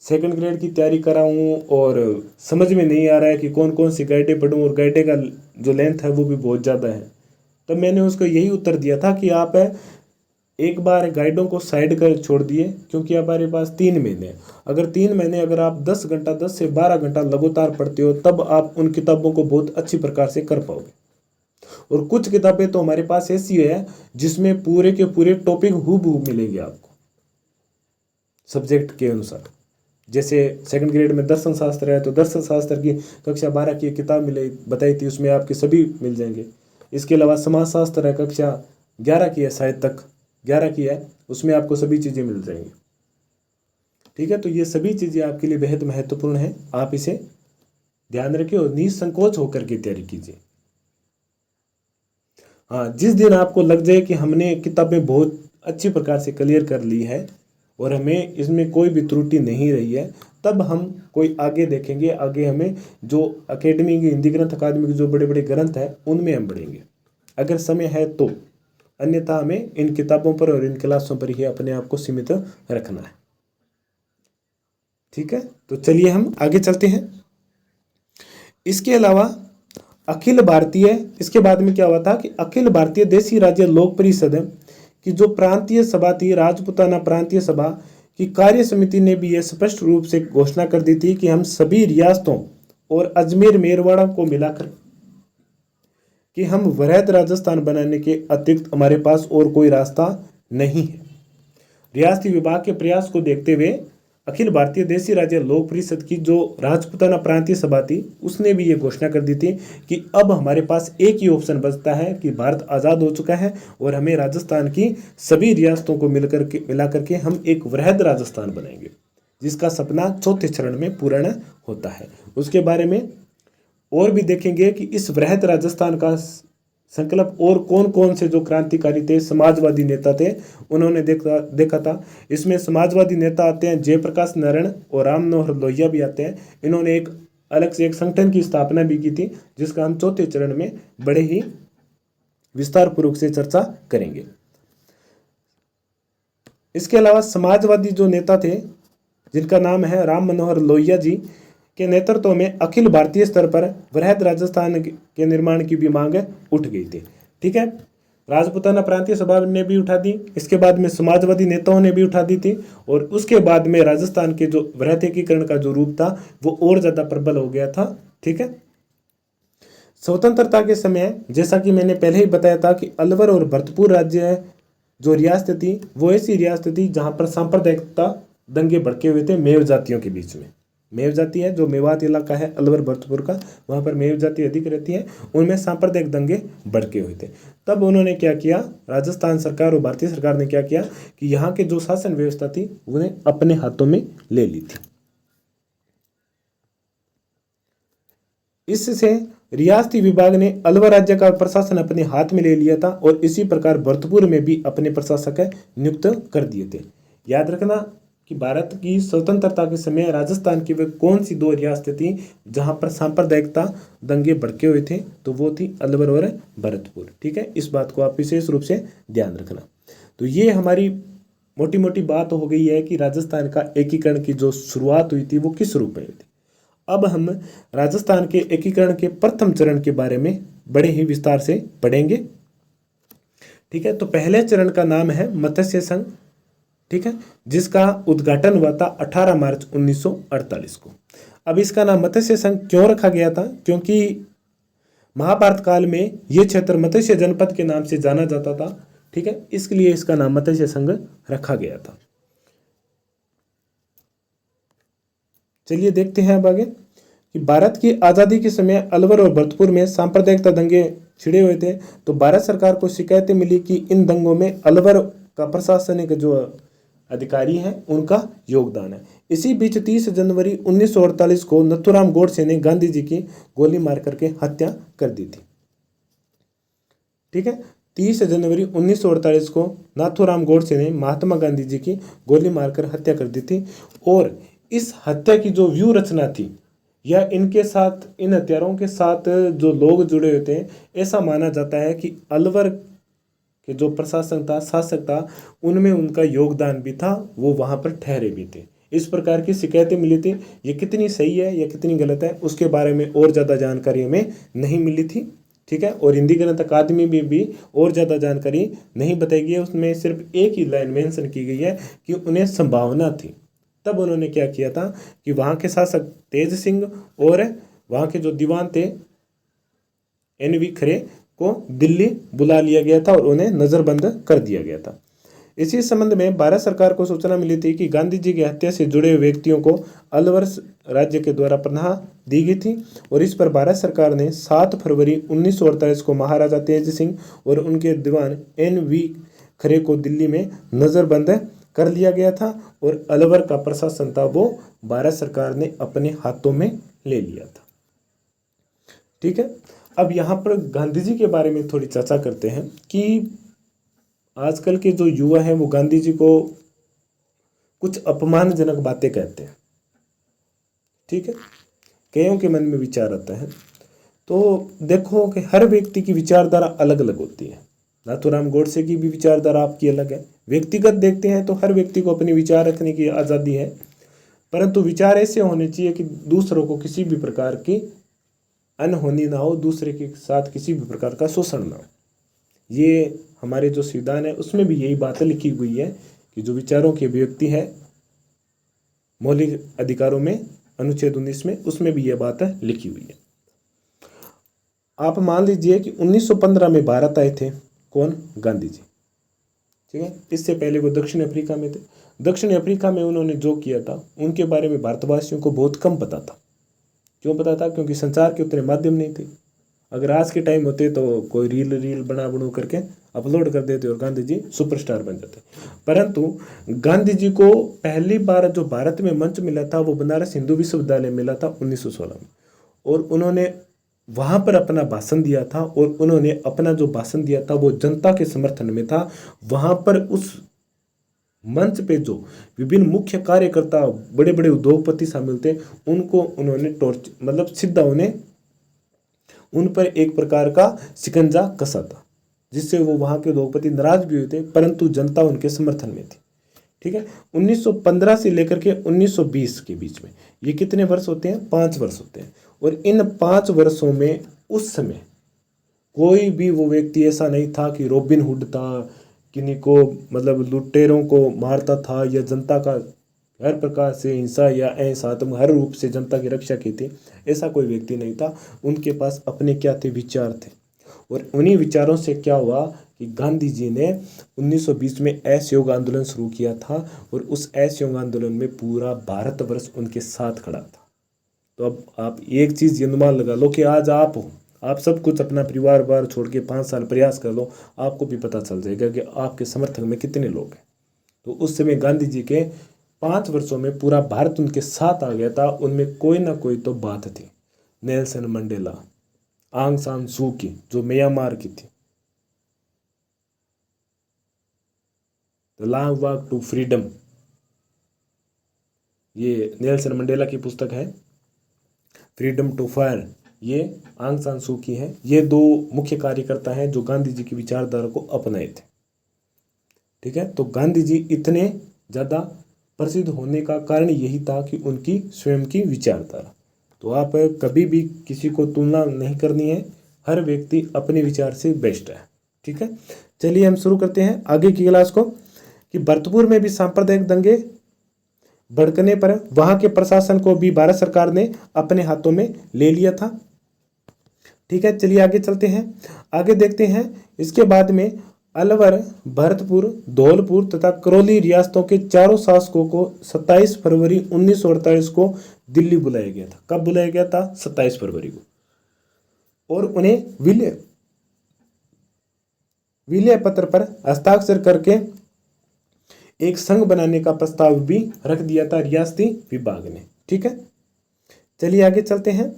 सेकंड ग्रेड की तैयारी कर रहा हूँ और समझ में नहीं आ रहा है कि कौन कौन सी गाइडें पढूं, और गाइडें का जो लेंथ है वो भी बहुत ज़्यादा है। तब मैंने उसको यही उत्तर दिया था कि आप एक बार गाइडों को साइड कर छोड़ दिए, क्योंकि हमारे पास 3 महीने हैं। अगर 3 महीने अगर आप 10 से 12 घंटा लगातार पढ़ते हो, तब आप उन किताबों को बहुत अच्छी प्रकार से कर पाओगे। और कुछ किताबें तो हमारे पास ऐसी है जिसमें पूरे के पूरे टॉपिक हूबहू मिलेंगे आपको सब्जेक्ट के अनुसार। जैसे सेकंड ग्रेड में दर्शन शास्त्र है, तो दर्शन शास्त्र की कक्षा 12 की किताब बताई थी, उसमें आपके सभी मिल जाएंगे। इसके अलावा समाज शास्त्र है, कक्षा 11 की है, शायद तक 11 की है, उसमें आपको सभी चीज़ें मिल जाएंगी। ठीक है, तो ये सभी चीज़ें आपके लिए बेहद महत्वपूर्ण है। आप इसे ध्यान रखिए और निसंकोच होकर के तैयारी कीजिए। हाँ, जिस दिन आपको लग जाए कि हमने किताबें बहुत अच्छी प्रकार से क्लियर कर ली है और हमें इसमें कोई भी त्रुटि नहीं रही है, तब हम कोई आगे देखेंगे। आगे हमें जो अकेडमी की हिंदी ग्रंथ अकादमी के जो बड़े बड़े ग्रंथ हैं उनमें हम बढ़ेंगे, अगर समय है तो। अन्यथा हमें इन किताबों पर और इन क्लासों पर ही अपने आप को सीमित रखना है। ठीक है, तो चलिए हम आगे चलते हैं। इसके अलावा अखिल भारतीय, इसके बाद में क्या हुआ था कि अखिल भारतीय देशी राज्य लोक परिषद की जो प्रांतीय सभा थी, राजपूताना प्रांतीय सभा की कार्य समिति ने भी यह स्पष्ट रूप से घोषणा कर दी थी कि हम सभी रियासतों और अजमेर मेरवाड़ा को मिलाकर कि हम वृहद राजस्थान बनाने के अतिरिक्त हमारे पास और कोई रास्ता नहीं है। रियासती विभाग के प्रयास को देखते हुए अखिल भारतीय देशी राज्य लोक परिषद की जो राजपूताना प्रांतीय सभा थी, उसने भी ये घोषणा कर दी थी कि अब हमारे पास एक ही ऑप्शन बचता है कि भारत आज़ाद हो चुका है और हमें राजस्थान की सभी रियासतों को मिला करके हम एक वृहद राजस्थान बनाएंगे, जिसका सपना चौथे चरण में पूर्ण होता है। उसके बारे में और भी देखेंगे कि इस वृहद राजस्थान का संकल्प और कौन कौन से जो क्रांतिकारी थे, समाजवादी नेता थे, उन्होंने देखा था। इसमें समाजवादी नेता आते हैं, जयप्रकाश नारायण और राम मनोहर लोहिया भी आते हैं। इन्होंने एक अलग से एक संगठन की स्थापना भी की थी, जिसका हम चौथे चरण में बड़े ही विस्तार पूर्वक से चर्चा करेंगे। इसके अलावा समाजवादी जो नेता थे, जिनका नाम है राम मनोहर लोहिया जी के नेतृत्व में अखिल भारतीय स्तर पर वृहद राजस्थान के निर्माण की भी मांग उठ गई थी। ठीक है, राजपूताना प्रांतीय सभा ने भी उठा दी, इसके बाद में समाजवादी नेताओं ने भी उठा दी थी, और उसके बाद में राजस्थान के जो वृहद एकीकरण का जो रूप था वो और ज़्यादा प्रबल हो गया था। ठीक है, स्वतंत्रता के समय जैसा कि मैंने पहले ही बताया था कि अलवर और भरतपुर राज्य जो रियासत थी वो ऐसी रियासत थी जहाँ पर सांप्रदायिकता दंगे भड़के हुए थे मेव जातियों के बीच में। मेव जाति है जो मेवात इलाका है अलवर भरतपुर का, वहाँ पर मेव जाति अधिक रहती है, उनमें सांप्रदायिक दंगे भड़के हुए थे। तब उन्होंने क्या किया, राजस्थान सरकार और भारतीय सरकार ने क्या किया कि यहाँ के जो शासन व्यवस्था थी उन्हें अपने हाथों में ले ली थी। इससे रियासती विभाग ने अलवर राज्य का प्रशासन अपने हाथ में ले लिया था और इसी प्रकार भरतपुर में भी अपने प्रशासक नियुक्त कर दिए थे। याद रखना कि भारत की स्वतंत्रता के समय राजस्थान की वे कौन सी दो रियासतें थी जहां पर सांप्रदायिकता दंगे भड़के हुए थे, तो वो थी अलवर और भरतपुर। ठीक है, इस बात को आप विशेष रूप से ध्यान रखना। तो ये हमारी मोटी मोटी बात हो गई है कि राजस्थान का एकीकरण की जो शुरुआत हुई थी वो किस रूप में हुई थी। अब हम राजस्थान के एकीकरण के प्रथम चरण के बारे में बड़े ही विस्तार से पढ़ेंगे। ठीक है, तो पहले चरण का नाम है मत्स्य संघ। ठीक है, जिसका उद्घाटन हुआ था 18 मार्च 1948 को। अब इसका नाम मत्स्य संघ क्यों रखा गया था? क्योंकि महाभारत काल में यह क्षेत्र मत्स्य जनपद के नाम से जाना जाता था। ठीक है, इसलिए इसका नाम मत्स्य संघ रखा गया था। चलिए देखते हैं अब आगे कि भारत की आज़ादी के समय अलवर और भरतपुर में सांप्रदायिकता दंगे छिड़े हुए थे। तो भारत सरकार को शिकायतें मिली कि इन दंगों में अलवर का प्रशासनिक जो अधिकारी हैं उनका योगदान है। इसी बीच 30 जनवरी 1948 को नथुराम गोडसे ने गांधी जी की गोली मार करके हत्या कर दी थी। ठीक है, 30 जनवरी 1948 को नाथूराम गोडसे ने महात्मा गांधी जी की गोली मारकर हत्या कर दी थी। और इस हत्या की जो व्यू रचना थी या इनके साथ, इन हत्यारों के साथ जो लोग जुड़े हुए थे, ऐसा माना जाता है कि अलवर के जो प्रशासन था, शासक था, उनमें उनका योगदान भी था, वो वहाँ पर ठहरे भी थे। इस प्रकार की शिकायतें मिली थी। ये कितनी सही है या कितनी गलत है उसके बारे में और ज़्यादा जानकारी हमें नहीं मिली थी। ठीक है, और हिंदी ग्रंथ अकादमी में भी और ज़्यादा जानकारी नहीं बताई गई है। उसमें सिर्फ एक ही लाइन मेंशन की गई है कि उन्हें संभावना थी। तब उन्होंने क्या किया था कि वहाँ के शासक तेज सिंह और वहाँ के जो दीवान थे NV खरे को दिल्ली बुला लिया गया था और उन्हें नज़रबंद कर दिया गया था। इसी संबंध में भारत सरकार को सूचना मिली थी कि गांधी जी की हत्या से जुड़े हुए व्यक्तियों को अलवर राज्य के द्वारा पनाह दी गई थी। और इस पर भारत सरकार ने 7 फरवरी 1948 को महाराजा तेज सिंह और उनके दीवान NV खरे को दिल्ली में नज़रबंद कर लिया गया था और अलवर का प्रशासन था वो भारत सरकार ने अपने हाथों में ले लिया था। ठीक है, अब यहाँ पर गांधी जी के बारे में थोड़ी चर्चा करते हैं कि आजकल के जो युवा हैं वो गांधी जी को कुछ अपमानजनक बातें कहते हैं। ठीक है, कईयों के मन में विचार आता है। तो देखो कि हर व्यक्ति की विचारधारा अलग अलग होती है। नाथूराम गोडसे की भी विचारधारा आपकी अलग है। व्यक्तिगत देखते हैं तो हर व्यक्ति को अपने विचार रखने की आज़ादी है, परंतु विचार ऐसे होने चाहिए कि दूसरों को किसी भी प्रकार की अनहोनी ना हो, दूसरे के साथ किसी भी प्रकार का शोषण ना हो। ये हमारे जो संविधान है उसमें भी यही बातें लिखी हुई है कि जो विचारों की अभिव्यक्ति है मौलिक अधिकारों में अनुच्छेद 19 में, उसमें भी यह बात लिखी हुई है। आप मान लीजिए कि 1915 में भारत आए थे कौन? गांधी जी। ठीक है, इससे पहले वो दक्षिण अफ्रीका में थे। दक्षिण अफ्रीका में उन्होंने जो किया था उनके बारे में भारतवासियों को बहुत कम पता था। क्यों पता था? क्योंकि संचार के उतने माध्यम नहीं थे। अगर आज के टाइम होते तो कोई रील बना करके अपलोड कर देते और गांधी जी सुपरस्टार बन जाते। परंतु गांधी जी को पहली बार जो भारत में मंच मिला था वो बनारस हिंदू विश्वविद्यालय मिला था 1916 में। और उन्होंने वहाँ पर अपना भाषण दिया था और उन्होंने अपना जो भाषण दिया था वो जनता के समर्थन में था। वहाँ पर उस मंच पे जो विभिन्न मुख्य कार्यकर्ता, बड़े बड़े उद्योगपति शामिल थे, उनको उन्होंने टॉर्च मतलब सीधा उन्हें उन पर एक प्रकार का शिकंजा कसा था, जिससे वो वहाँ के उद्योगपति नाराज भी हुए थे, परंतु जनता उनके समर्थन में थी। ठीक है, 1915 से लेकर के 1920 के बीच में ये कितने वर्ष होते हैं? 5 वर्ष होते हैं। और इन 5 वर्षों में उस समय कोई भी वो व्यक्ति ऐसा नहीं था कि रॉबिन हुड था, किन्हीं को मतलब लुटेरों को मारता था या जनता का हर प्रकार से हिंसा या अहिंसात्मक हर रूप से जनता की रक्षा की थी। ऐसा कोई व्यक्ति नहीं था। उनके पास अपने क्या थे? विचार थे। और उन्हीं विचारों से क्या हुआ कि गांधी जी ने 1920 में असहयोग आंदोलन शुरू किया था और उस असहयोग आंदोलन में पूरा भारतवर्ष उनके साथ खड़ा था। तो अब आप एक चीज़ अनुमान लगा लो कि आज आप हो, आप सब कुछ अपना परिवार बार छोड़ के 5 साल प्रयास कर लो, आपको भी पता चल जाएगा कि आपके समर्थक में कितने लोग हैं। तो उस समय गांधी जी के 5 वर्षों में पूरा भारत उनके साथ आ गया था। उनमें कोई ना कोई तो बात थी। नेल्सन मंडेला, आंग सान सू की जो म्यांमार की थी, the long walk to freedom, ये नेल्सन मंडेला की पुस्तक है फ्रीडम टू फायर, ये आंग सान सू की है। ये दो मुख्य कार्यकर्ता हैं जो गांधी जी की विचारधारा को अपनाए थे। ठीक है, तो गांधी जी इतने ज़्यादा प्रसिद्ध होने का कारण यही था कि उनकी स्वयं की विचारधारा। तो आप कभी भी किसी को तुलना नहीं करनी है, हर व्यक्ति अपने विचार से बेस्ट है। ठीक है, चलिए हम शुरू करते हैं आगे की क्लास को। कि भरतपुर में भी सांप्रदायिक दंगे भड़कने पर वहां के प्रशासन को भी भारत सरकार ने अपने हाथों में ले लिया था। ठीक है, चलिए आगे चलते हैं, आगे देखते हैं। इसके बाद में अलवर, भरतपुर, धौलपुर तथा करौली रियासतों के चारों शासकों को 27 फरवरी 1948 को दिल्ली बुलाया गया था। कब बुलाया गया था? 27 फरवरी को। और उन्हें विलय पत्र पर हस्ताक्षर करके एक संघ बनाने का प्रस्ताव भी रख दिया था रियासती विभाग ने। ठीक है, चलिए आगे चलते हैं।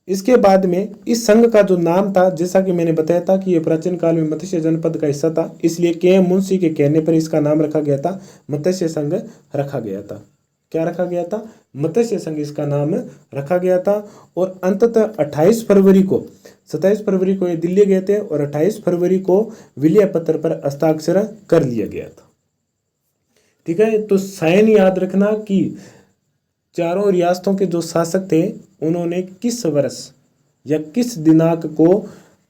इसके बाद में इस संघ का जो नाम था, जैसा कि मैंने बताया था कि यह प्राचीन काल में मत्स्य जनपद का हिस्सा था, इसलिए के मुंशी के कहने पर इसका नाम रखा गया था, मत्स्य संघ रखा गया था। क्या रखा गया था? मत्स्य संघ इसका नाम रखा गया था। और अंततः 28 फरवरी को, 27 फरवरी को ये दिल्ली गए थे और 28 फरवरी को विलय पत्र पर हस्ताक्षर कर लिया गया था। ठीक है, तो साइन याद रखना कि चारों रियासतों के जो शासक थे उन्होंने किस वर्ष या किस दिनांक को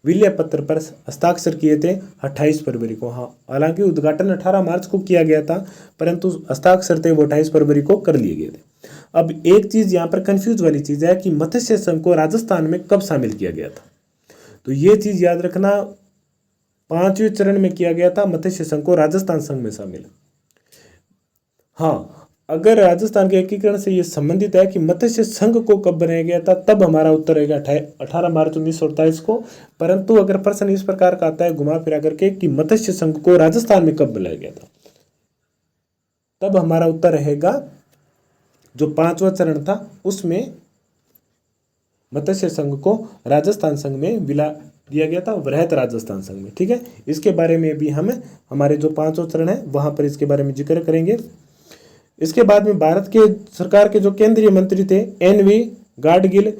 विलय पत्र पर हस्ताक्षर किए थे? 28 फरवरी को। हाँ, हालांकि उद्घाटन 18 मार्च को किया गया था, परंतु हस्ताक्षर थे वो 28 फरवरी को कर लिए गए थे। अब एक चीज यहाँ पर कंफ्यूज वाली चीज है कि मत्स्य संघ को राजस्थान में कब शामिल किया गया था? तो ये चीज याद रखना, 5वें चरण में किया गया था मत्स्य संघ को राजस्थान संघ में शामिल। हाँ, अगर राजस्थान के एकीकरण से ये संबंधित है कि मत्स्य संघ को कब बनाया गया था, तब हमारा उत्तर रहेगा 18 मार्च 1948 को। परंतु अगर प्रश्न इस प्रकार का आता है घुमा फिरा करके कि मत्स्य संघ को राजस्थान में कब बनाया गया था, तब हमारा उत्तर रहेगा जो 5वां चरण था उसमें मत्स्य संघ को राजस्थान संघ में विला दिया गया था, वृहत राजस्थान संघ में। ठीक है, इसके बारे में भी हम हमारे जो 5वां चरण है वहां पर इसके बारे में जिक्र करेंगे। इसके बाद में भारत के सरकार के जो केंद्रीय मंत्री थे NV गाडगिल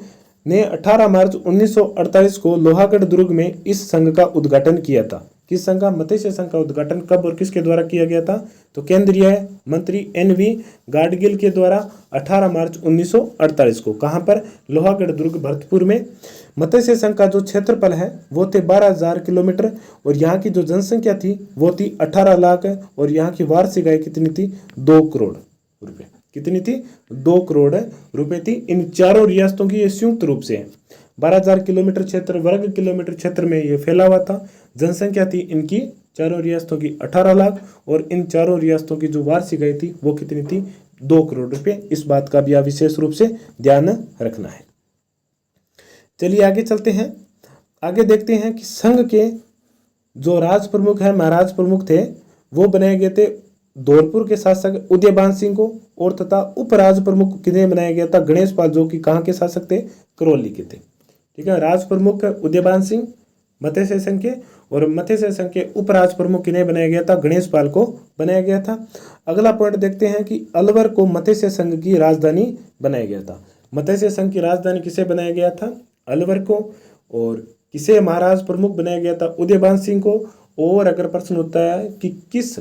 ने 18 मार्च 1948 को लोहागढ़ दुर्ग में इस संघ का उद्घाटन किया था। किस संघ का? मत्स्य संघ का उद्घाटन कब और किसके द्वारा किया गया था? तो केंद्रीय मंत्री NV गाडगिल के द्वारा 18 मार्च 1948 को। कहां पर? लोहागढ़ दुर्ग, भरतपुर में। मत्स्य संघ का जो क्षेत्रफल है वो थे 12,000 किलोमीटर और यहाँ की जो जनसंख्या थी वो थी 18 लाख और यहाँ की वार्षिक आय कितनी थी? 2 करोड़ रुपए। कितनी थी? 2 करोड़ रुपए थी। इन चारों रियासतों की ये संयुक्त रूप से 12,000 किलोमीटर क्षेत्र, वर्ग किलोमीटर क्षेत्र में ये फैला हुआ था। जनसंख्या थी इनकी चारों रियासतों की 18 लाख और इन चारों रियासतों की जो वार्षिक आय थी वो कितनी थी? 2 करोड़ रुपए। इस बात का भी आप विशेष रूप से ध्यान रखना है। चलिए आगे चलते हैं, आगे देखते हैं कि संघ के जो राज प्रमुख है, महाराज प्रमुख थे, वो बनाए गए थे धौलपुर के शासक उदयभान सिंह को, और तथा उपराज प्रमुख किन्हें बनाया गया था? गणेश पाल, जो कि कहाँ के शासक थे? करौली के थे। ठीक है, राज प्रमुख उदयभान सिंह मत्स्य संघ के, और मत्स्य संघ के उपराज प्रमुख किन्हें बनाया गया था? गणेश पाल को बनाया गया था। अगला पॉइंट देखते हैं कि अलवर को मत्स्य संघ की राजधानी बनाया गया था। मत्स्य संघ की राजधानी किसे बनाया गया था? अलवर को। और किसे महाराज प्रमुख बनाया गया था? उदयभान सिंह को। और अगर प्रश्न होता है कि किस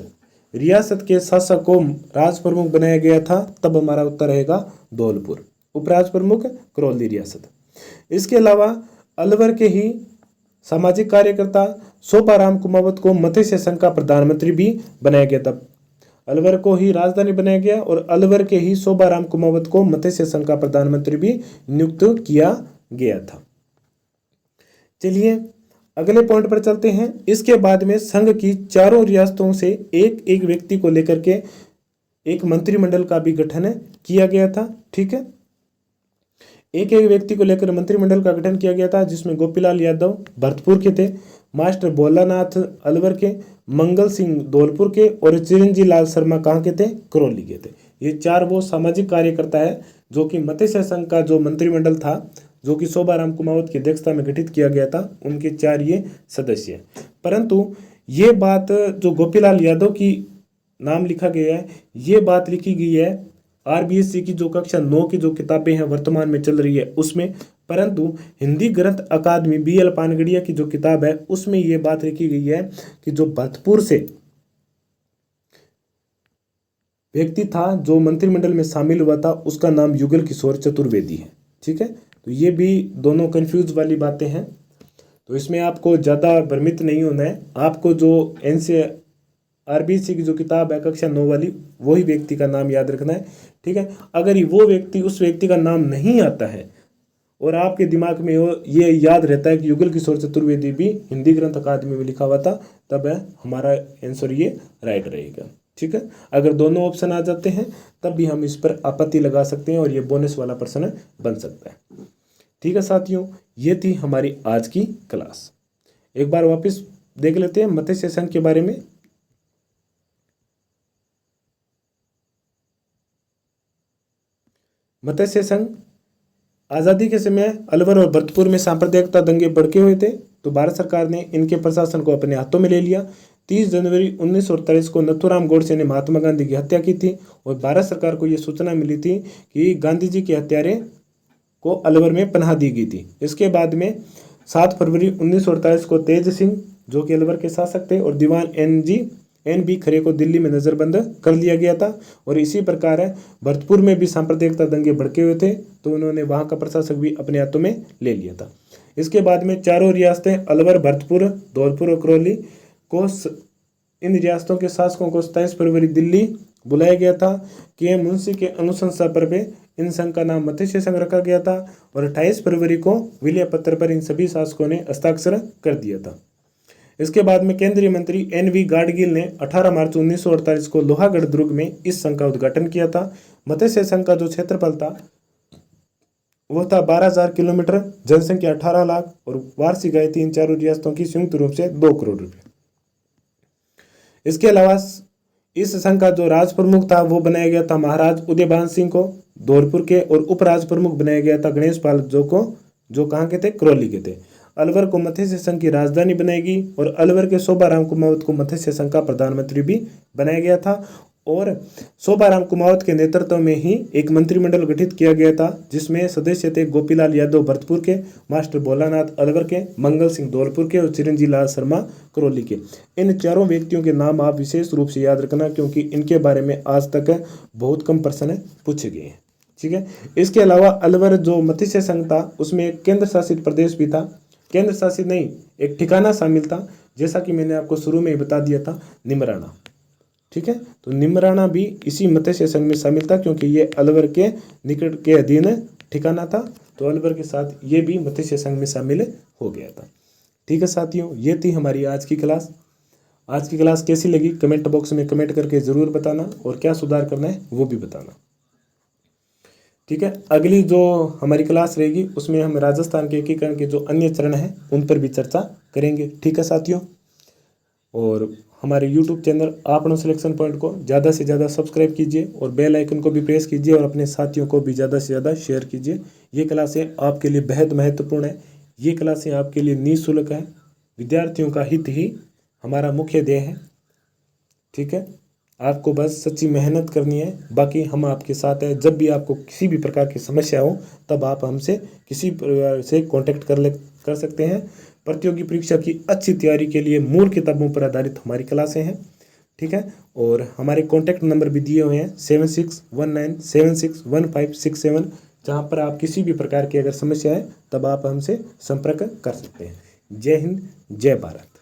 रियासत के शासक को राज प्रमुख बनाया गया था, तब हमारा उत्तर रहेगा धौलपुर। उपराज प्रमुख करौली रियासत। इसके अलावा अलवर के ही सामाजिक कार्यकर्ता शोभाराम कुमावत को मत्स्य संघ का प्रधानमंत्री भी बनाया गया था। अलवर को ही राजधानी बनाया गया और अलवर के ही शोभाराम कुमावत को मत्स्य संघ का प्रधानमंत्री भी नियुक्त किया गया था। चलिए अगले पॉइंट पर चलते हैं। इसके बाद में संघ की चारों रियासतों से एक एक व्यक्ति को लेकर के एक मंत्रिमंडल का भी गठन किया गया था। ठीक है, एक एक व्यक्ति को लेकर मंत्रिमंडल का गठन किया गया था, जिसमें गोपीलाल यादव भरतपुर के थे, मास्टर भोलानाथ अलवर के, मंगल सिंह धौलपुर के और चिरंजी लाल शर्मा कहाँ के थे? करौली के थे। ये चार वो सामाजिक कार्यकर्ता है जो कि मत्स्य संघ का जो मंत्रिमंडल था, जो कि शोभाराम कुमावत की अध्यक्षता में गठित किया गया था, उनके चार ये सदस्य हैं। परंतु ये बात जो गोपीलाल यादव की नाम लिखा गया है, ये बात लिखी गई है आरबीएससी की जो कक्षा 9 की जो किताबें हैं वर्तमान में चल रही है उसमें, परंतु हिंदी ग्रंथ अकादमी BL पानगड़िया की जो किताब है उसमें ये बात लिखी गई है कि जो भरतपुर से व्यक्ति था जो मंत्रिमंडल में शामिल हुआ था उसका नाम युगल किशोर चतुर्वेदी है। ठीक है, तो ये भी दोनों कंफ्यूज वाली बातें हैं, तो इसमें आपको ज़्यादा भ्रमित नहीं होना है। आपको जो आरबीएससी की जो किताब है कक्षा 9 वाली, वही व्यक्ति का नाम याद रखना है। ठीक है, अगर वो व्यक्ति उस व्यक्ति का नाम नहीं आता है और आपके दिमाग में ये याद रहता है कि युगल किशोर चतुर्वेदी भी हिंदी ग्रंथ अकादमी में लिखा हुआ था, तब हमारा आंसर ये राइट रहेगा। ठीक है, अगर दोनों ऑप्शन आ जाते हैं तब भी हम इस पर आपत्ति लगा सकते हैं और ये बोनस वाला प्रश्न बन सकता है। ठीक है साथियों, ये थी हमारी आज की क्लास। एक बार वापस देख लेते हैं मत्स्य संघ के बारे में। मत्स्य संघ आज़ादी के समय अलवर और भरतपुर में सांप्रदायिकता दंगे भड़के हुए थे, तो भारत सरकार ने इनके प्रशासन को अपने हाथों में ले लिया। 30 जनवरी 1948 को नथुराम गोडसे ने महात्मा गांधी की हत्या की थी और भारत सरकार को ये सूचना मिली थी कि गांधी जी के हत्यारे को अलवर में पनाह दी गई थी। इसके बाद में 7 फरवरी 1948 को तेज सिंह जो कि अलवर के शासक थे और दीवान NB खरे को दिल्ली में नज़रबंद कर लिया गया था। और इसी प्रकार भरतपुर में भी सांप्रदायिकता दंगे भड़के हुए थे, तो उन्होंने वहाँ का प्रशासक भी अपने हाथों में ले लिया था। इसके बाद में चारों रियासतें अलवर, भरतपुर, धौलपुर और करौली को, इन रियासतों के शासकों को 27 फरवरी दिल्ली बुलाया गया था। KM मुंशी के अनुशंसा पर इन संघ का नाम मत्स्य संघ रखा गया था और 28 फरवरी को विलय पत्र पर इन सभी शासकों ने हस्ताक्षर कर दिया था। इसके बाद में केंद्रीय मंत्री NV गाडगिल ने 18 मार्च 1948 को लोहागढ़ दुर्ग में इस संघ का उद्घाटन किया था। मत्स्य संघ का जो क्षेत्रफल था वो था 12,000 किलोमीटर, जनसंख्या 18 लाख और वार्षिक आय थी इन चारों रियासतों की संयुक्त रूप से 2 करोड़ रुपये। इसके अलावा इस संघ का जो राज प्रमुख था वो बनाया गया था महाराज उदयभान सिंह को धौलपुर के, और उपराज प्रमुख बनाया गया था गणेश पाल जो कहाँ के थे, करौली के थे। अलवर को मत्स्य संघ की राजधानी बनाएगी और अलवर के शोभाराम कुमावत को मत्स्य संघ का प्रधानमंत्री भी बनाया गया था। और शोभाराम कुमावत के नेतृत्व में ही एक मंत्रिमंडल गठित किया गया था जिसमें सदस्य थे गोपीलाल यादव भरतपुर के, मास्टर भोलानाथ अलवर के, मंगल सिंह धौलपुर के और चिरंजी लाल शर्मा करौली के। इन चारों व्यक्तियों के नाम आप विशेष रूप से याद रखना क्योंकि इनके बारे में आज तक बहुत कम प्रश्न पूछे गए हैं। ठीक है, इसके अलावा अलवर जो मत्स्य संघ था उसमें एक केंद्र शासित प्रदेश भी था, केंद्र शासित नहीं, एक ठिकाना शामिल था, जैसा कि मैंने आपको शुरू में ही बता दिया था, निमराना। ठीक है, तो निमराना भी इसी मत्स्य संघ में शामिल था क्योंकि ये अलवर के निकट के अधीन ठिकाना था, तो अलवर के साथ ये भी मत्स्य संघ में शामिल हो गया था। ठीक है साथियों, ये थी हमारी आज की क्लास। आज की क्लास कैसी लगी कमेंट बॉक्स में कमेंट करके ज़रूर बताना और क्या सुधार करना है वो भी बताना। ठीक है, अगली जो हमारी क्लास रहेगी उसमें हम राजस्थान के एकीकरण के जो अन्य चरण हैं उन पर भी चर्चा करेंगे। ठीक है साथियों, और हमारे YouTube चैनल आपनो सिलेक्शन पॉइंट को ज़्यादा से ज़्यादा सब्सक्राइब कीजिए और बेल आइकन को भी प्रेस कीजिए और अपने साथियों को भी ज़्यादा से ज़्यादा शेयर कीजिए। ये क्लासें आपके लिए बेहद महत्वपूर्ण है, ये क्लासें आपके लिए निःशुल्क है, विद्यार्थियों का हित ही हमारा मुख्य ध्येय है। ठीक है, आपको बस सच्ची मेहनत करनी है, बाकी हम आपके साथ हैं। जब भी आपको किसी भी प्रकार की समस्या हो तब आप हमसे किसी से कांटेक्ट कर सकते हैं। प्रतियोगी परीक्षा की अच्छी तैयारी के लिए मूल किताबों पर आधारित हमारी क्लासें हैं। ठीक है, और हमारे कांटेक्ट नंबर भी दिए हुए हैं 7619761567, जहां पर आप किसी भी प्रकार की अगर समस्या है तब आप हमसे संपर्क कर सकते हैं। जय हिंद, जय भारत।